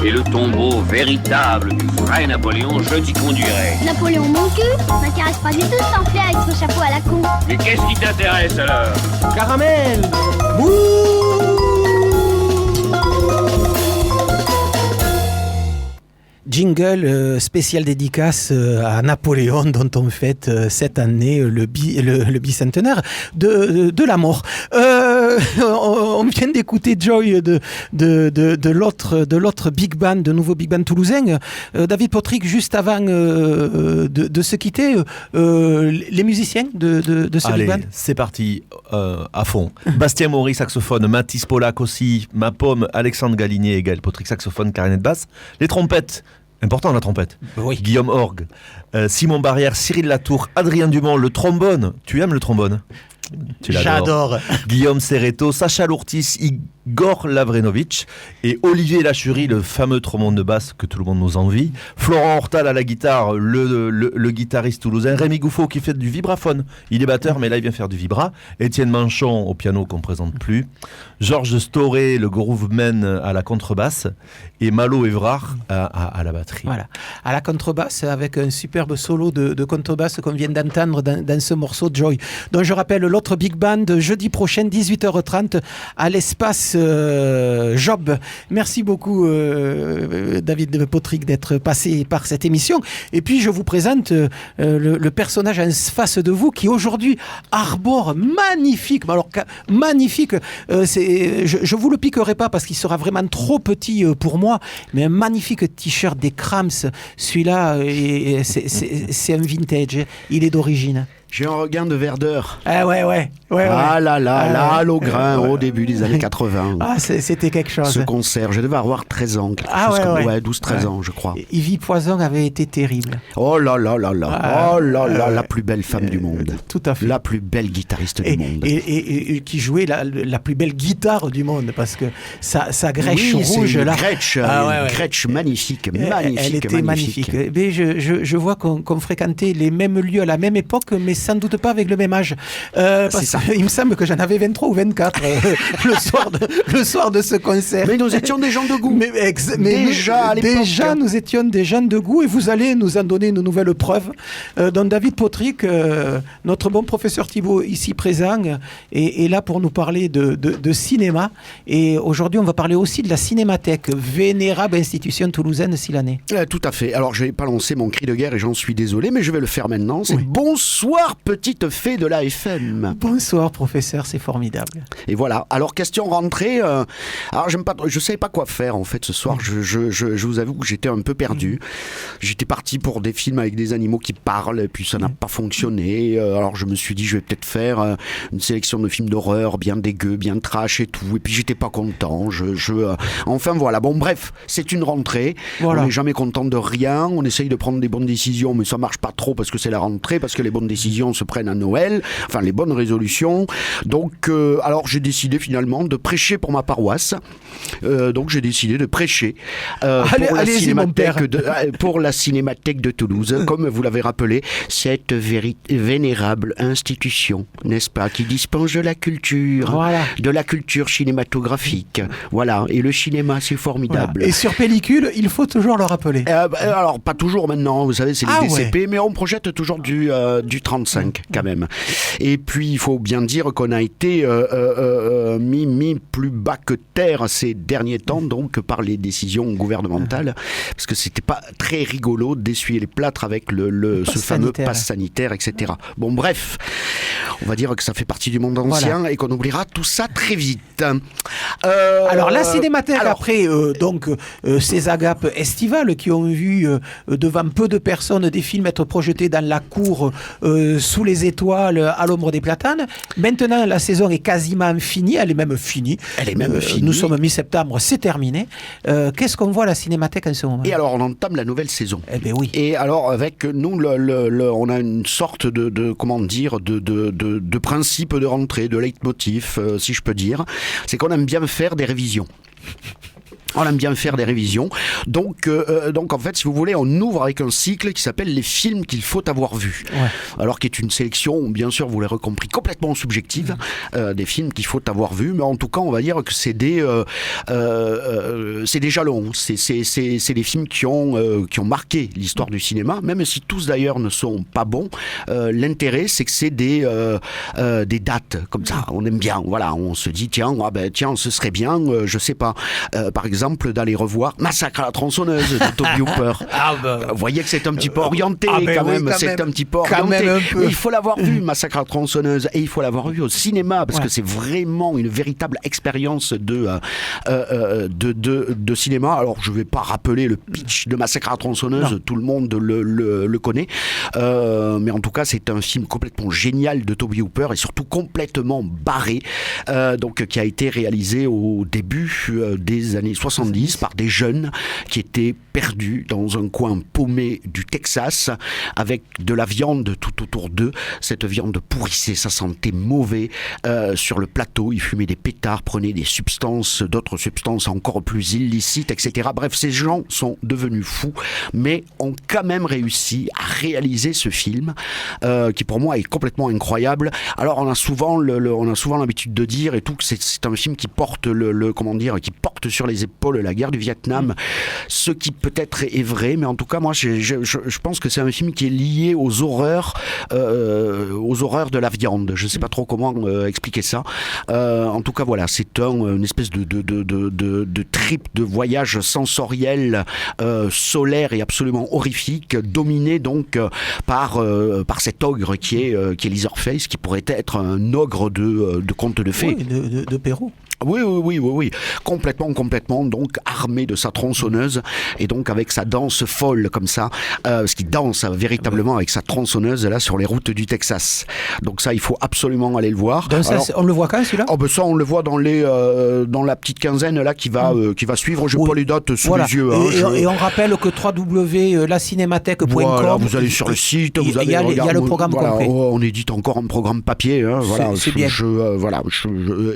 et le tombeau véritable du vrai Napoléon, je t'y conduirai. Napoléon mon cul m'intéresse pas du tout ce pamphlet avec son chapeau à la con. Et qu'est-ce qui t'intéresse alors? Caramel. Jingle spécial dédicace à Napoléon dont on fête cette année le bicentenaire de la mort. On vient d'écouter Joy de l'autre big band, de nouveau big band toulousain. David Potrick, juste avant de se quitter, les musiciens de ce Allez, big band. c'est parti, à fond. Bastien Maury, saxophone, Mathis Polak aussi, Ma Pomme, Alexandre Galinier et Gaël Potrick, saxophone, clarinette basse. Les trompettes, important la trompette. Oui. Guillaume Orgue, Simon Barrière, Cyril Latour, Adrien Dumont, le trombone. Tu aimes le trombone? Tu l'adores. J'adore. Guillaume Serreto, Sacha Lourtis, Igor Lavrenovic et Olivier Lachurie, le fameux trombone de basse que tout le monde nous envie. Florent Hortal à la guitare, le guitariste toulousain. Rémi Gouffot qui fait du vibraphone. Il est batteur, mais là il vient faire du vibra. Étienne Manchon au piano qu'on ne présente plus. Georges Storé, le grooveman à la contrebasse. Et Malo Évrard à la batterie. Voilà, à la contrebasse avec un superbe solo de contrebasse qu'on vient d'entendre dans ce morceau de Joy. Donc je rappelle l'autre big band jeudi prochain 18h30 à l'espace Job. Merci beaucoup David Potrick d'être passé par cette émission. Et puis je vous présente le personnage en face de vous qui aujourd'hui arbore magnifique, je vous le piquerai pas parce qu'il sera vraiment trop petit pour moi, mais un magnifique t-shirt des Krams. Celui-là, c'est un vintage. Il est d'origine. J'ai un regain de verdeur. Ah ouais. Là, au grain, au début des années 80. Ah, c'était quelque chose. Ce concert, je devais avoir 13 ans. 12-13 ans, je crois. Yves Poison avait été terrible. Oh là, la plus belle femme du monde. Tout à fait. La plus belle guitariste du monde. Et qui jouait la plus belle guitare du monde, parce que sa grèche rouge, là. Grèche magnifique, Elle était magnifique. Mais je vois qu'on fréquentait les mêmes lieux à la même époque, mais sans doute pas avec le même âge. Il me semble que j'en avais 23 ou 24 le soir de ce concert. Mais nous étions des gens de goût. Déjà, nous étions des gens de goût et vous allez nous en donner une nouvelle preuve. Donc David Potrick, notre bon professeur Thibault ici présent, est là pour nous parler de cinéma. Et aujourd'hui, on va parler aussi de la Cinémathèque, vénérable institution toulousaine s'il en est. Tout à fait. Alors, je n'ai pas lancé mon cri de guerre et j'en suis désolé, mais je vais le faire maintenant. C'est bonsoir, petite fée de la FM. Bonsoir, professeur, c'est formidable. Et voilà. Alors, question rentrée. Alors, je savais pas quoi faire, en fait, ce soir. Je vous avoue que j'étais un peu perdu. J'étais parti pour des films avec des animaux qui parlent, et puis ça n'a pas fonctionné. Alors, je me suis dit, je vais peut-être faire une sélection de films d'horreur bien dégueux, bien trash et tout. Et puis, j'étais pas content. Enfin, voilà. Bon, bref, c'est une rentrée. Voilà. On n'est jamais content de rien. On essaye de prendre des bonnes décisions, mais ça marche pas trop parce que c'est la rentrée, parce que les bonnes décisions se prennent à Noël, enfin les bonnes résolutions. Donc, alors j'ai décidé finalement de prêcher pour ma paroisse. Donc j'ai décidé de prêcher pour la Cinémathèque de Toulouse, comme vous l'avez rappelé, cette vénérable institution, n'est-ce pas, qui dispense de la culture, de la culture cinématographique. Voilà, et le cinéma, c'est formidable. Voilà. Et sur pellicule, il faut toujours le rappeler. Alors, pas toujours maintenant, vous savez, c'est les DCP, mais on projette toujours du 35 quand même. Et puis il faut bien dire qu'on a été mis plus bas que terre ces derniers temps, donc par les décisions gouvernementales, parce que c'était pas très rigolo d'essuyer les plâtres avec ce fameux pass sanitaire, etc. Bon, bref, on va dire que ça fait partie du monde ancien et qu'on oubliera tout ça très vite. Alors la Cinémathèque, après ces agapes estivales qui ont vu devant peu de personnes des films être projetés dans la cour sous les étoiles à l'ombre des platanes. Maintenant la saison est quasiment finie, elle est même finie. Nous sommes mi-septembre, c'est terminé. Qu'est-ce qu'on voit à la Cinémathèque en ce moment? Et alors on entame la nouvelle saison. Eh bien oui. Et alors avec nous on a une sorte de principe de rentrée, de leitmotiv, si je peux dire, c'est qu'on aime bien faire des révisions. On aime bien faire des révisions. Donc en fait, si vous voulez, on ouvre avec un cycle qui s'appelle les films qu'il faut avoir vus. Ouais. Alors qui est une sélection, bien sûr, vous l'aurez compris, complètement subjective, des films qu'il faut avoir vus. Mais en tout cas, on va dire que c'est des jalons. C'est des films qui ont marqué l'histoire du cinéma, même si tous d'ailleurs ne sont pas bons. L'intérêt, c'est que c'est des dates comme ça. On aime bien. Voilà, on se dit tiens, ce serait bien. Je sais pas. Par exemple, d'aller revoir Massacre à la tronçonneuse de Tobe Hooper. Vous voyez que c'est un petit peu orienté quand même. C'est un petit peu orienté. Mais il faut l'avoir vu, Massacre à la tronçonneuse, et il faut l'avoir vu au cinéma parce que c'est vraiment une véritable expérience de cinéma. Alors je vais pas rappeler le pitch de Massacre à la tronçonneuse, tout le monde le connaît. Mais en tout cas, c'est un film complètement génial de Tobe Hooper et surtout complètement barré, donc qui a été réalisé au début des années 70 par des jeunes qui étaient perdus dans un coin paumé du Texas avec de la viande tout autour d'eux. Cette viande pourrissait, ça sentait mauvais sur le plateau. Ils fumaient des pétards, prenaient d'autres substances encore plus illicites, etc. Bref, ces gens sont devenus fous, mais ont quand même réussi à réaliser ce film qui pour moi est complètement incroyable. Alors on a souvent l'habitude de dire et tout que c'est un film qui porte qui porte sur les épaules la guerre du Vietnam, ce qui peut-être est vrai, mais en tout cas moi je pense que c'est un film qui est lié aux horreurs de la viande. Je sais pas trop comment expliquer ça. En tout cas voilà, c'est une espèce de trip, de voyage sensoriel, solaire et absolument horrifique, dominé donc par cet ogre qui est Leatherface, qui pourrait être un ogre de conte de fées. Oui, de Pérou. Oui, complètement, donc armé de sa tronçonneuse et donc avec sa danse folle comme ça, parce qu'il danse véritablement avec sa tronçonneuse là sur les routes du Texas. Donc ça, il faut absolument aller le voir. Donc ça, on le voit quand celui-là ? Ça, on le voit dans la petite quinzaine là qui va suivre. Je n'ai pas les dates sous les yeux. Et on rappelle que www.lacinémathèque.com. Voilà, vous allez sur le site, il y a le programme complet. On édite encore un programme papier. C'est bien.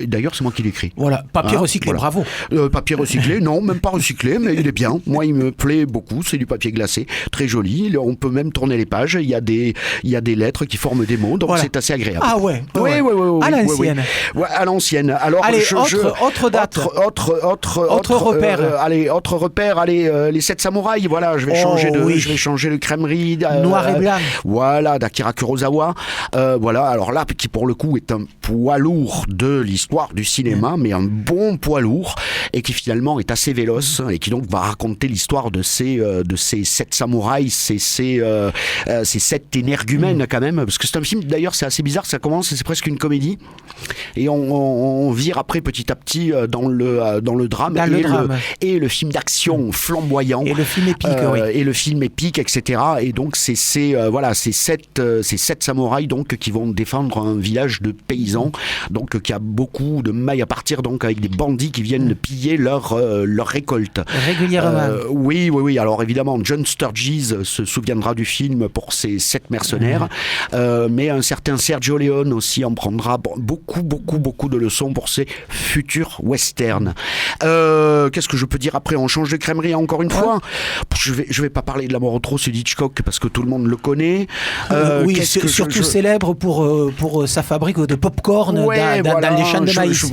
D'ailleurs, c'est moi qui l'écris. Voilà, papier recyclé, bravo. Papier recyclé, non, même pas recyclé, mais il est bien. Moi, il me plaît beaucoup. C'est du papier glacé, très joli. On peut même tourner les pages. Il y a des lettres qui forment des mots, donc c'est assez agréable. Ah ouais. Oui. À l'ancienne. Ouais, à l'ancienne. Alors, allez, autre date. Autre repère. Autre repère. Les 7 samouraïs. Voilà, je vais changer de crèmerie. Noir et blanc. Voilà, d'Akira Kurosawa. Voilà, alors là, qui pour le coup est un poids lourd de l'histoire du cinéma, mais un bon poids lourd, et qui finalement est assez véloce, et qui donc va raconter l'histoire de ces 7 samouraïs, ces 7 énergumènes quand même, parce que c'est un film, d'ailleurs c'est assez bizarre, ça commence, c'est presque une comédie, et on vire après petit à petit dans le drame, et le film d'action flamboyant, et le film épique, et le film épique, etc. Et donc c'est ces 7 samouraïs donc qui vont défendre un village de paysans, donc qui a beaucoup de mailles à partir, donc avec des bandits qui viennent piller leur récolte régulièrement. Oui. Alors évidemment, John Sturges se souviendra du film pour ses 7 mercenaires, mais un certain Sergio Leone aussi en prendra beaucoup de leçons pour ses futurs westerns. Qu'est-ce que je peux dire après ? On change de crèmerie encore une fois. Je vais pas parler de La mort aux trousses d'Hitchcock parce que tout le monde le connaît. Surtout célèbre pour sa fabrique de popcorn dans les champs de maïs.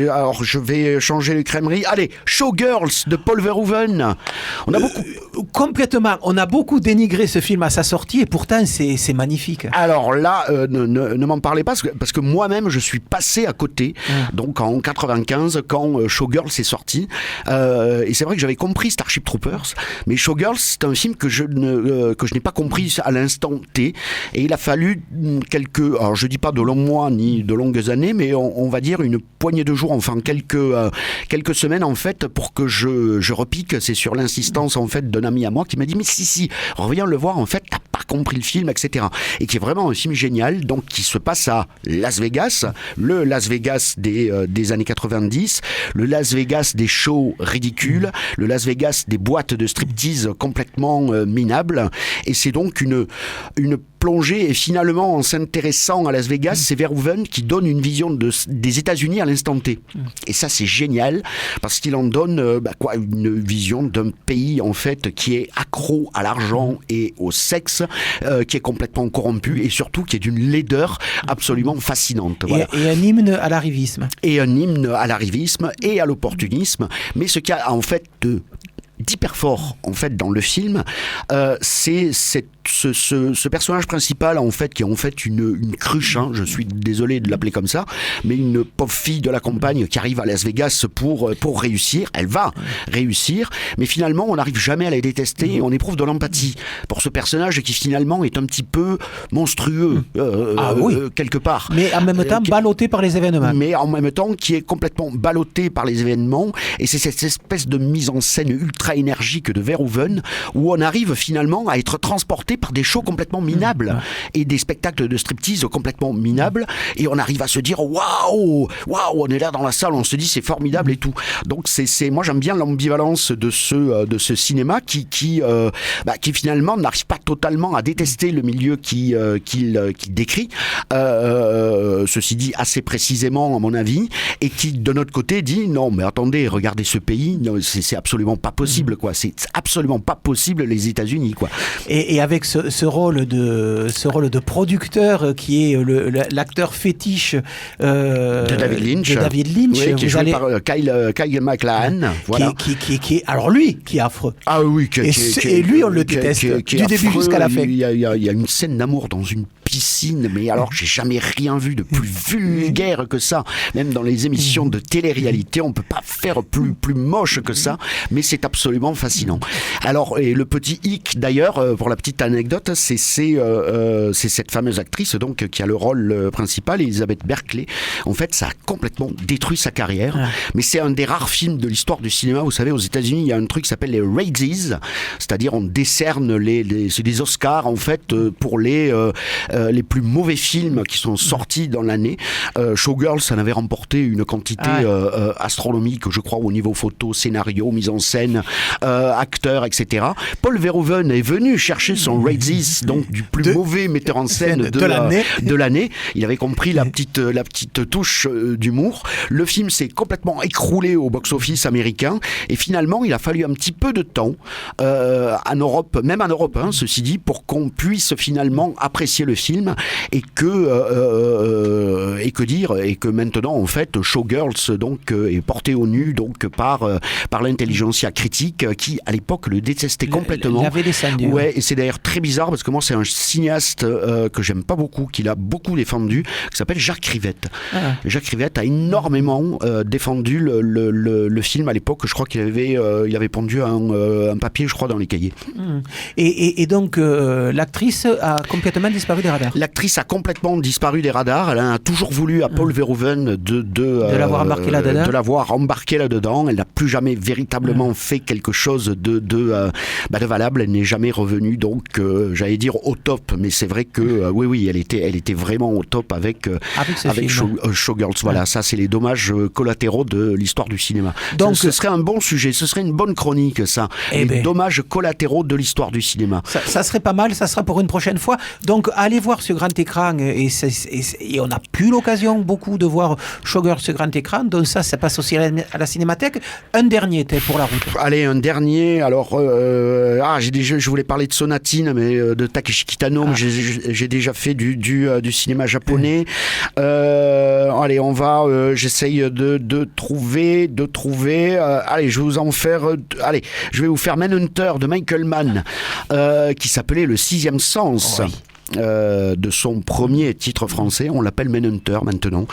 Alors je vais changer de crèmerie. Allez, Showgirls de Paul Verhoeven. On a complètement. On a beaucoup dénigré ce film à sa sortie et pourtant c'est magnifique. Alors là, ne m'en parlez pas parce que moi-même je suis passé à côté. Donc en 95 quand Showgirls est sorti. Et c'est vrai que j'avais compris Starship Troopers, mais Showgirls c'est un film que je n'ai pas compris à l'instant T. Et il a fallu alors je dis pas de longs mois ni de longues années, mais on va dire une poignée de jours, enfin quelques semaines en fait, pour que je repique. C'est sur l'insistance en fait d'un ami à moi qui m'a dit mais si reviens le voir, en fait t'as pas compris le film, etc. Et qui est vraiment un film génial, donc qui se passe à Las Vegas, le Las Vegas des années 90, le Las Vegas des shows ridicules, le Las Vegas des boîtes de striptease complètement minables. Et c'est donc une plongée, et finalement en s'intéressant à Las Vegas, c'est Verhoeven qui donne une vision des États-Unis à l'instant T. Et ça c'est génial parce qu'il en donne une vision d'un pays en fait qui est accro à l'argent et au sexe, qui est complètement corrompu et surtout qui est d'une laideur absolument fascinante. Voilà. Et un hymne à l'arrivisme. Et un hymne à l'arrivisme et à l'opportunisme. Mais ce qu'il y a en fait d'hyper fort en fait dans le film, c'est ce personnage principal en fait qui est en fait une cruche, je suis désolé de l'appeler comme ça, mais une pauvre fille de la campagne qui arrive à Las Vegas pour réussir. Elle va réussir, mais finalement on n'arrive jamais à la détester et on éprouve de l'empathie pour ce personnage qui finalement est un petit peu monstrueux quelque part. Mais en même temps ballotté par les événements. Mais en même temps qui est complètement ballotté par les événements, et c'est cette espèce de mise en scène ultra énergique de Verhoeven où on arrive finalement à être transporté par des shows complètement minables et des spectacles de striptease complètement minables, et on arrive à se dire waouh, on est là dans la salle, on se dit c'est formidable et tout. Donc c'est moi j'aime bien l'ambivalence de ce cinéma qui finalement n'arrive pas totalement à détester le milieu qu'il décrit, ceci dit assez précisément à mon avis, et qui de notre côté dit non mais attendez, regardez ce pays, c'est absolument pas possible quoi, c'est absolument pas possible les États-Unis quoi. Et avec ce rôle de producteur qui est l'acteur fétiche de David Lynch, oui, qui est joué par Kyle MacLachlan, voilà. Qui alors lui qui est affreux. Ah oui, et lui on le déteste du début jusqu'à la fin. Il y a une scène d'amour dans une piscine, mais alors j'ai jamais rien vu de plus vulgaire que ça. Même dans les émissions de télé-réalité, on peut pas faire plus moche que ça, mais c'est absolument fascinant. Alors, et le petit hic d'ailleurs, pour la petite anecdote, c'est cette fameuse actrice donc qui a le rôle principal, Elizabeth Berkley. En fait, ça a complètement détruit sa carrière, mais c'est un des rares films de l'histoire du cinéma. Vous savez, aux États-Unis, il y a un truc qui s'appelle les Razzies, c'est-à-dire on décerne c'est des Oscars en fait pour les plus mauvais films qui sont sortis dans l'année. Showgirls en avait remporté une quantité astronomique, je crois, au niveau photo, scénario, mise en scène, acteurs, etc. Paul Verhoeven est venu chercher son Razzies, donc du plus mauvais metteur en scène de l'année. Il avait compris la petite touche d'humour. Le film s'est complètement écroulé au box-office américain, et finalement il a fallu un petit peu de temps en Europe, ceci dit, pour qu'on puisse finalement apprécier le film, et que maintenant en fait Showgirls donc est porté au nu donc par l'intelligentsia critique qui à l'époque le détestait complètement. Il avait descendu. Ouais, et c'est d'ailleurs très bizarre parce que moi c'est un cinéaste que j'aime pas beaucoup, qu'il a beaucoup défendu, qui s'appelle Jacques Rivette. Jacques Rivette a énormément défendu le film à l'époque. Je crois qu'il avait pondu un papier, je crois, dans les cahiers. Et donc l'actrice a complètement disparu des radars. L'actrice a complètement disparu des radars. Elle a toujours voulu à Paul Verhoeven de l'avoir embarqué là-dedans. De l'avoir embarqué là-dedans. Elle n'a plus jamais véritablement fait quelque chose de valable. Elle n'est jamais revenue, donc j'allais dire au top, mais c'est vrai que oui, elle était vraiment au top avec Showgirls. Voilà, ça c'est les dommages collatéraux de l'histoire du cinéma. Donc ce serait un bon sujet, ce serait une bonne chronique, ça. Les dommages collatéraux de l'histoire du cinéma. Ça serait pas mal, ça sera pour une prochaine fois. Donc allez voir ce grand écran, et on n'a plus l'occasion beaucoup de voir Showgirls ce grand écran, donc ça passe aussi à la Cinémathèque. Un dernier pour la route. Allez, un dernier. Alors je voulais parler de Sonatine, mais de Takeshi Kitano, mais j'ai déjà fait du cinéma japonais. Allez, on va j'essaye de trouver allez, je vais vous faire Manhunter de Michael Mann, qui s'appelait Le Sixième Sens. De son premier titre français, on l'appelle Manhunter maintenant.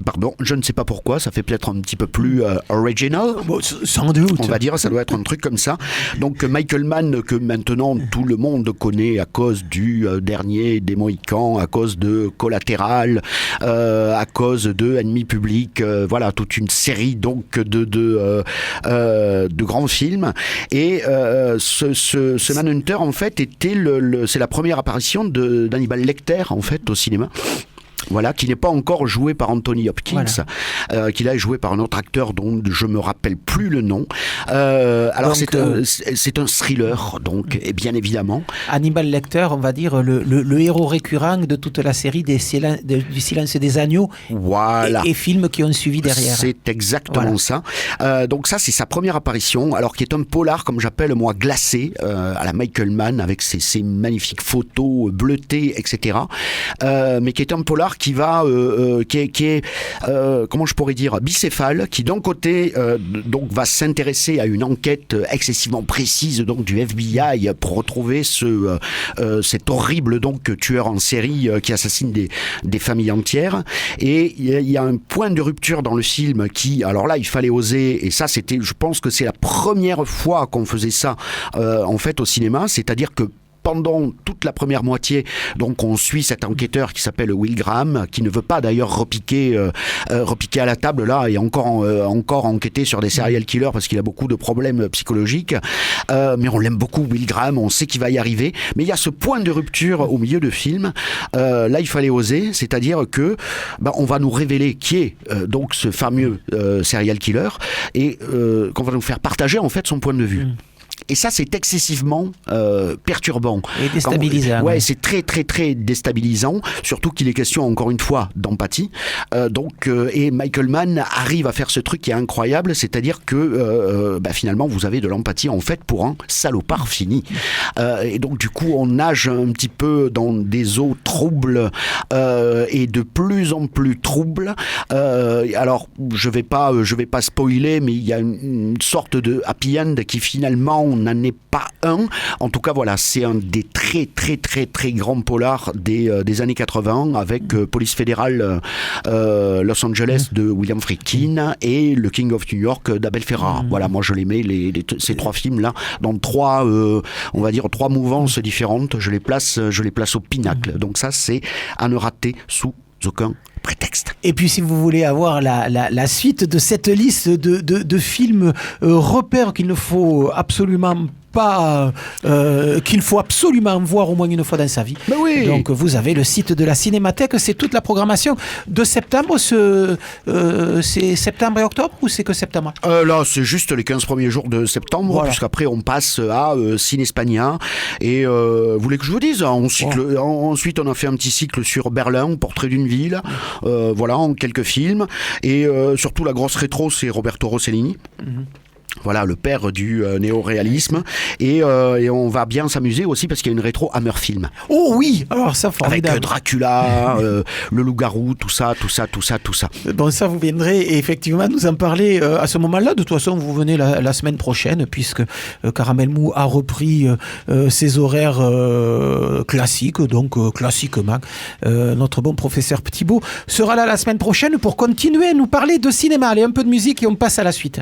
Pardon, je ne sais pas pourquoi, ça fait peut-être un petit peu plus original. Bon, sans doute. On va dire, ça doit être un truc comme ça. Donc Michael Mann, que maintenant tout le monde connaît à cause du dernier des Mohicans, à cause de Collatéral, à cause de Ennemi public, voilà, toute une série donc de grands films. Et ce Manhunter, en fait, était c'est la première apparition d'Hannibal Lecter, en fait, au cinéma. Voilà, qui n'est pas encore joué par Anthony Hopkins, qu'il a joué par un autre acteur dont je me rappelle plus le nom. Alors donc, c'est un thriller, donc, et bien évidemment. Hannibal Lecter, on va dire le héros récurrent de toute la série du Silence des Agneaux, voilà. et films qui ont suivi derrière. C'est exactement ça. Donc ça, c'est sa première apparition, alors qui est un polar, comme j'appelle moi, glacé, à la Michael Mann, avec ses magnifiques photos bleutées, etc. Mais qui est un polar qui va, qui est comment je pourrais dire, bicéphale, qui d'un côté donc va s'intéresser à une enquête excessivement précise donc du FBI pour retrouver cet horrible donc tueur en série qui assassine des familles entières. Et il y a un point de rupture dans le film qui, alors là, il fallait oser, et ça c'était, je pense que c'est la première fois qu'on faisait ça en fait au cinéma, c'est-à-dire que pendant toute la première moitié, donc on suit cet enquêteur qui s'appelle Will Graham, qui ne veut pas d'ailleurs repiquer à la table là et encore enquêter sur des serial killers parce qu'il a beaucoup de problèmes psychologiques. Mais on l'aime beaucoup, Will Graham, on sait qu'il va y arriver. Mais il y a ce point de rupture au milieu de film. Là, il fallait oser, c'est-à-dire que on va nous révéler qui est donc ce fameux serial killer et qu'on va nous faire partager en fait son point de vue. Et ça, c'est excessivement perturbant. Et déstabilisant. Ouais, c'est très, très, très déstabilisant. Surtout qu'il est question, encore une fois, d'empathie. Et Michael Mann arrive à faire ce truc qui est incroyable, c'est-à-dire que finalement, vous avez de l'empathie, en fait, pour un salopard fini. Et donc, du coup, on nage un petit peu dans des eaux troubles et de plus en plus troubles. Alors, je vais pas spoiler, mais il y a une sorte de happy end qui finalement n'en est pas un. En tout cas, voilà, c'est un des très très très très grands polars des années 80 avec Police fédérale Los Angeles de William Friedkin et Le King of New York d'Abel Ferrara. Voilà, moi je les mets ces trois films là dans trois mouvances différentes. Je les place au pinacle. Donc ça, c'est à ne rater sous aucun prétexte. Et puis si vous voulez avoir la suite de cette liste de films repères qu'il ne faut absolument pas qu'il faut absolument voir au moins une fois dans sa vie. Ben oui. Donc vous avez le site de la Cinémathèque, c'est toute la programmation de septembre. C'est septembre et octobre ou c'est que septembre? Là, c'est juste les 15 premiers jours de septembre, voilà. Puisqu'après on passe à Cinéspania. Et vous voulez que je vous dise, ensuite on a fait un petit cycle sur Berlin, Portrait d'une ville, voilà, en quelques films. Et surtout la grosse rétro, c'est Roberto Rossellini. Voilà, le père du néo-réalisme. Et on va bien s'amuser aussi parce qu'il y a une rétro Hammer Film. Oh oui, alors ça, formidable. Avec Dracula, le loup-garou, tout ça. Bon, ça, vous viendrez effectivement nous en parler à ce moment-là. De toute façon, vous venez la semaine prochaine puisque Caramel Mou a repris ses horaires classiques. Donc, classiquement, notre bon professeur Thibault sera là la semaine prochaine pour continuer à nous parler de cinéma. Allez, un peu de musique et on passe à la suite.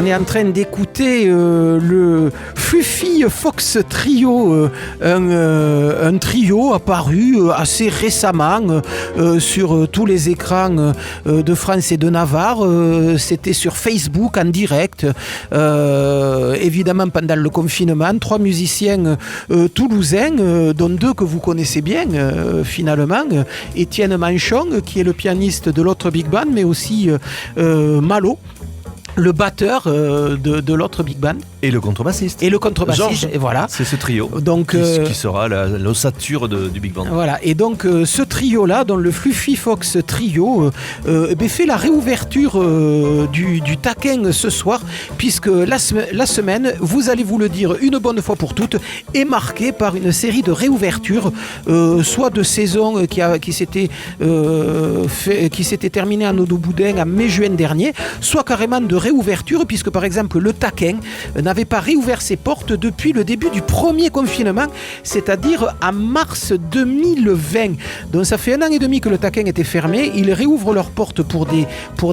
On est en train d'écouter le Fluffy Fox Trio, un trio apparu assez récemment sur tous les écrans de France et de Navarre. C'était sur Facebook en direct, évidemment pendant le confinement. 3 musiciens toulousains, dont 2 que vous connaissez bien finalement. Étienne Manchon, qui est le pianiste de l'autre big band, mais aussi Malo, le batteur de l'autre big band. Et le contrebassiste. Georges, et voilà. C'est ce trio donc, qui sera l'ossature du big band. Voilà, et donc ce trio-là, dans le Fluffy Fox Trio, fait la réouverture du Taquin ce soir, puisque la semaine, vous allez vous le dire une bonne fois pour toutes, est marquée par une série de réouvertures, soit de saison qui s'était terminée en Odo-Boudin en mai-juin dernier, soit carrément de réouverture, puisque par exemple le Taquin n'avait pas réouvert ses portes depuis le début du premier confinement, c'est-à-dire en mars 2020. Donc ça fait 1 an et demi que le Taquin était fermé. Ils réouvrent leurs portes pour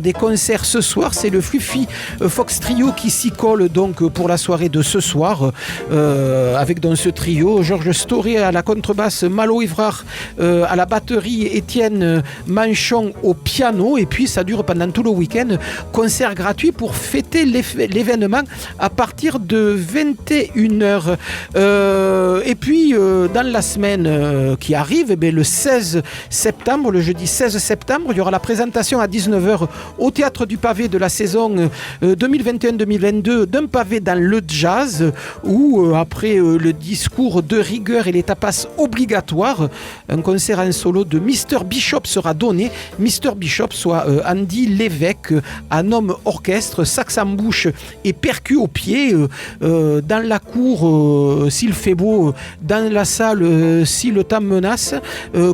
des concerts ce soir. C'est le Fluffy Fox Trio qui s'y colle donc pour la soirée de ce soir, avec dans ce trio Georges Storé à la contrebasse, Malo Evrard à la batterie, Étienne Manchon au piano, et puis ça dure pendant tout le week-end. Concert gratuit pour fêter l'événement à partir de 21h. Et puis dans la semaine qui arrive, le 16 septembre, le jeudi 16 septembre, il y aura la présentation à 19h au Théâtre du Pavé de la saison 2021-2022 d'un pavé dans le jazz, où après le discours de rigueur et les tapas obligatoires, un concert en solo de Mr Bishop sera donné. Mr Bishop, soit Andy Lévesque, un homme orchestre, sax en bouche et percu au pied, dans la cour s'il fait beau, dans la salle si le temps menace.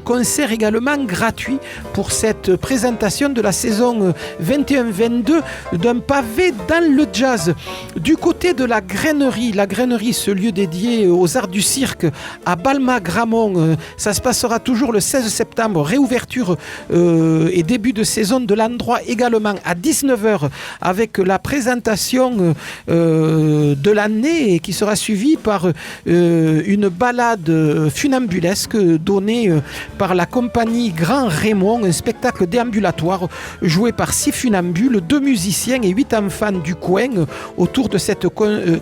Concert également gratuit pour cette présentation de la saison 21-22 d'un pavé dans le jazz. Du côté de la Grainerie, ce lieu dédié aux arts du cirque à Balma-Gramont, ça se passera toujours le 16 septembre, réouverture et début de saison de l'endroit également à 19h, avec la présentation de l'année, qui sera suivie par une balade funambulesque donnée par la compagnie Grand Raymond, un spectacle déambulatoire joué par 6 funambules, 2 musiciens et 8 enfants du coin autour de cette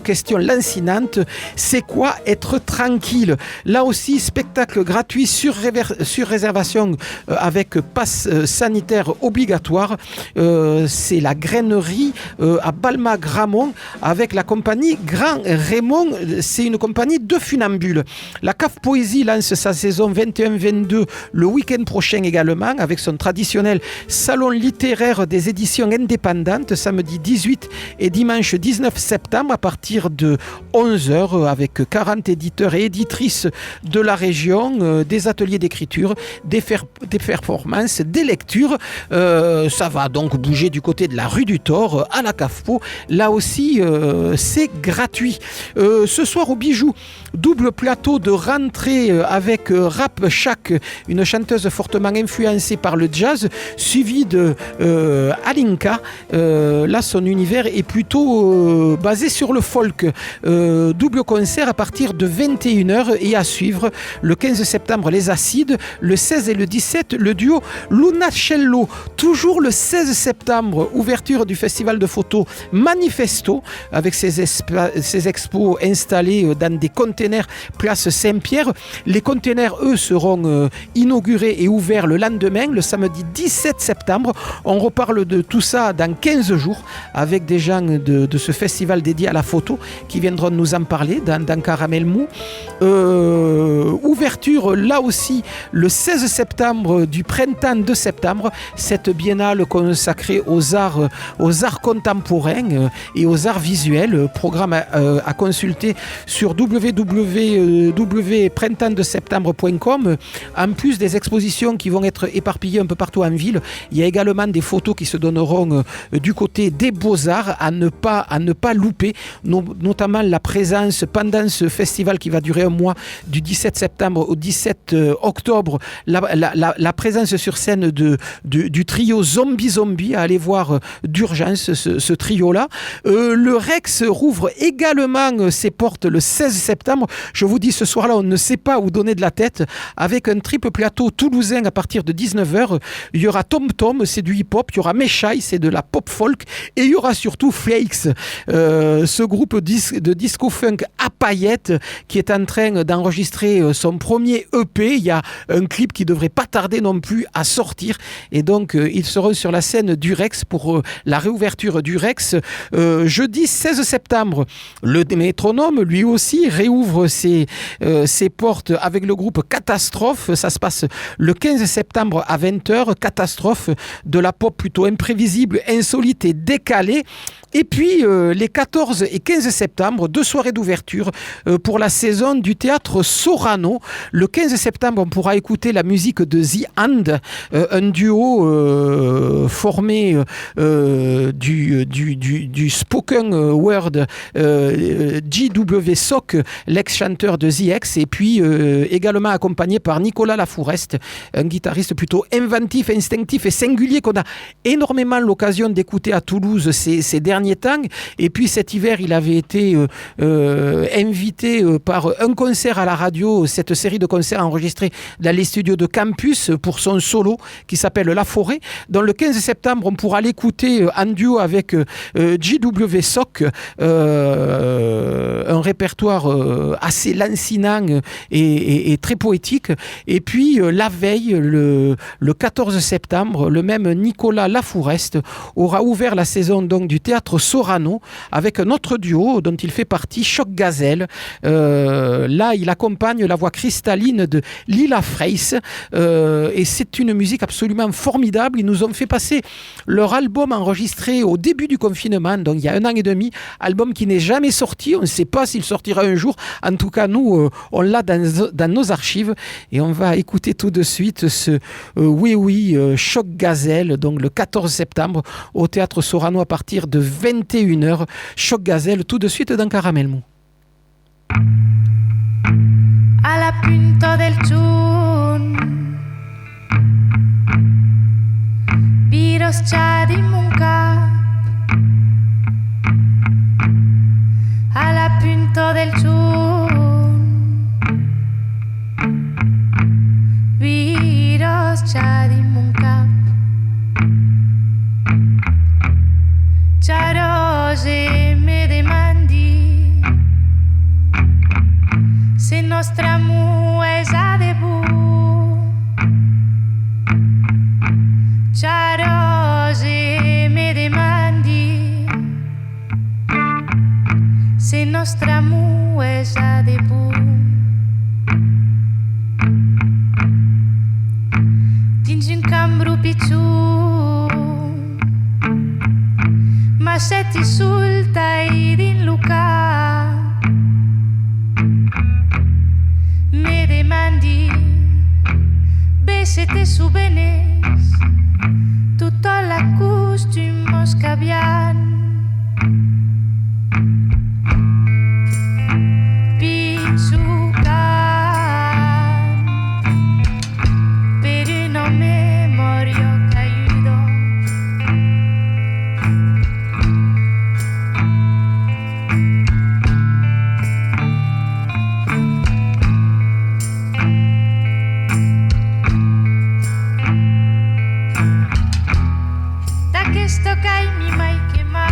question lancinante: c'est quoi être tranquille? Là aussi, spectacle gratuit sur réservation avec passe sanitaire obligatoire. C'est la Grainerie à Balma-Gramont avec la compagnie Grand Raymond. C'est une compagnie de funambules. La Cave Poésie lance sa saison 21-22 le week-end prochain également, avec son traditionnel salon littéraire des éditions indépendantes, samedi 18 et dimanche 19 septembre à partir de 11h, avec 40 éditeurs et éditrices de la région, des ateliers d'écriture, des performances, des lectures. Ça va donc bouger du côté de la rue du Thor à la Cave Po. Là aussi, c'est gratuit. Ce soir au Bijou, double plateau de rentrée avec Rap Shack, une chanteuse fortement influencée par le jazz, suivie de Alinka. Là, son univers est plutôt basé sur le folk. Double concert à partir de 21h, et à suivre le 15 septembre les Acides, le 16 et le 17 le duo Lunacello. Toujours le 16 septembre, ouverture du festival de photos Manifesto, avec ses expos installés dans des containers place Saint-Pierre. Les containers, eux, seront inaugurés et ouverts le lendemain, le samedi 17 septembre. On reparle de tout ça dans 15 jours avec des gens de ce festival dédié à la photo qui viendront nous en parler dans Caramel Mou. Ouverture là aussi le 16 septembre du printemps de septembre, cette biennale consacrée aux arts contemporains et aux arts visuels. Programme à consulter sur www.printemps-de-septembre.com. En plus des expositions qui vont être éparpillées un peu partout en ville, il y a également des photos qui se donneront du côté des Beaux-Arts à ne pas louper, notamment la présence pendant ce festival qui va durer un mois, du 17 septembre au 17 octobre, la présence sur scène du trio Zombie à aller voir d'urgence. ce trio-là. Le Rex rouvre également ses portes le 16 septembre. Je vous dis, ce soir-là, on ne sait pas où donner de la tête. Avec un triple plateau toulousain à partir de 19h, il y aura Tom Tom, c'est du hip-hop. Il y aura Meshai, c'est de la pop folk. Et il y aura surtout Flakes, ce groupe de disco-funk à paillettes qui est en train d'enregistrer son premier EP. Il y a un clip qui devrait pas tarder non plus à sortir. Et donc, ils seront sur la scène du Rex pour la réouverture du Rex. Jeudi 16 septembre, le Métronome, lui aussi, réouvre ses portes avec le groupe Catastrophe. Ça se passe le 15 septembre à 20h. Catastrophe, de la pop plutôt imprévisible, insolite et décalée. Et puis, les 14 et 15 septembre, 2 soirées d'ouverture pour la saison du théâtre Sorano. Le 15 septembre, on pourra écouter la musique de The Hand, un duo formé du spoken word J.W. Sock, l'ex-chanteur de The X, et puis également accompagné par Nicolas Lafourest, un guitariste plutôt inventif, instinctif et singulier qu'on a énormément l'occasion d'écouter à Toulouse ces derniers temps. Et puis cet hiver, il avait été invité par un concert à la radio, cette série de concerts enregistrés dans les studios de Campus pour son solo qui s'appelle La Forêt. Dans le 15 septembre, on pourra l'écouter en duo avec J.W. Sock, un répertoire assez lancinant et très poétique. Et puis la veille, le 14 septembre, le même Nicolas Lafourest aura ouvert la saison donc du théâtre Sorano avec un autre duo dont il fait partie, Choc Gazelle. Là, il accompagne la voix cristalline de Lila Freys et c'est une musique absolument formidable. Ils nous ont fait passer leur album enregistré au début du confinement, donc il y a 1 an et demi, album qui n'est jamais sorti. On ne sait pas s'il sortira un jour. En tout cas, nous, on l'a dans nos archives et on va écouter tout de suite ce Choc Gazelle, donc le 14 septembre au théâtre Sorano à partir de 21h. Choc Gazelle tout de suite dans Caramel Mou. A la punta del giun Viros già di Monca A la punta del giun Viros già di Monca Ciarose me demandi se nostra muesa debu Ciarose me demandi se nostra muesa debu Dins un cambro picciu ma se ti sultai din Luca me demandi se te subenes tutto l'accustumos cabian pizzucan per una memoria caído da che sto cai mi mai che mai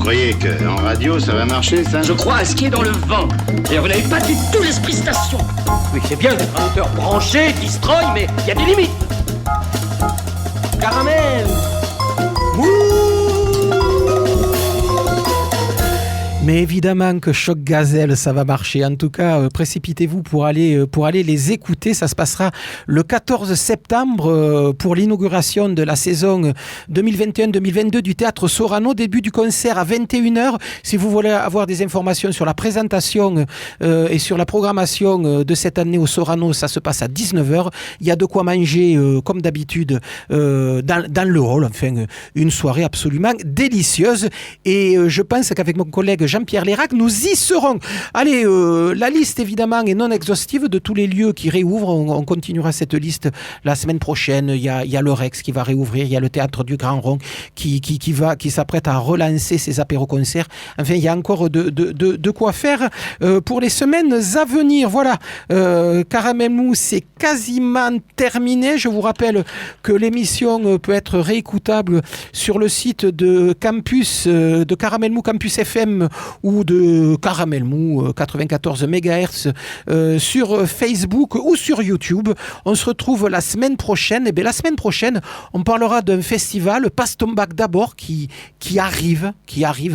croyez qu'en radio, ça va marcher, ça? Je crois à ce qui est dans le vent. Et vous n'avez pas du tout l'esprit station. Oui, c'est bien d'être un auteur branché, destroy, mais il y a des limites. Caramel. Mais évidemment que Choc Gazelle, ça va marcher. En tout cas, précipitez-vous pour aller les écouter. Ça se passera le 14 septembre pour l'inauguration de la saison 2021-2022 du Théâtre Sorano. Début du concert à 21h. Si vous voulez avoir des informations sur la présentation et sur la programmation de cette année au Sorano, ça se passe à 19h. Il y a de quoi manger, comme d'habitude, dans le hall. Enfin, une soirée absolument délicieuse. Et je pense qu'avec mon collègue Jean-Pierre Lérac, nous y serons. Allez, la liste évidemment est non exhaustive de tous les lieux qui réouvrent. On continuera cette liste la semaine prochaine. Il y a le Rex qui va réouvrir, il y a le Théâtre du Grand Rond qui s'apprête à relancer ses apéros-concerts. Enfin, il y a encore de quoi faire pour les semaines à venir. Voilà, Caramel Mou, c'est quasiment terminé. Je vous rappelle que l'émission peut être réécoutable sur le site de Campus, de Caramel Mou Campus FM ou de Caramel Mou 94 MHz sur Facebook ou sur YouTube. On se retrouve la semaine prochaine. Et bien la semaine prochaine, on parlera d'un festival, Passe ton bac d'abord, qui arrive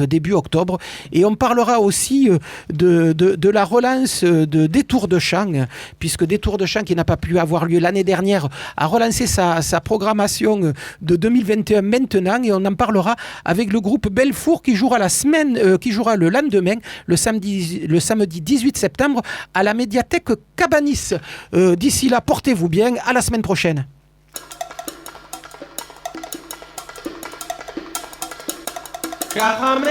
début octobre. Et on parlera aussi de la relance de Détour de Chant, puisque Détour de Chant, qui n'a pas pu avoir lieu l'année dernière, a relancé sa programmation de 2021 maintenant. Et on en parlera avec le groupe Belfour qui jouera le lendemain, le samedi 18 septembre, à la médiathèque Cabanis. D'ici là, portez-vous bien. À la semaine prochaine. Caramel.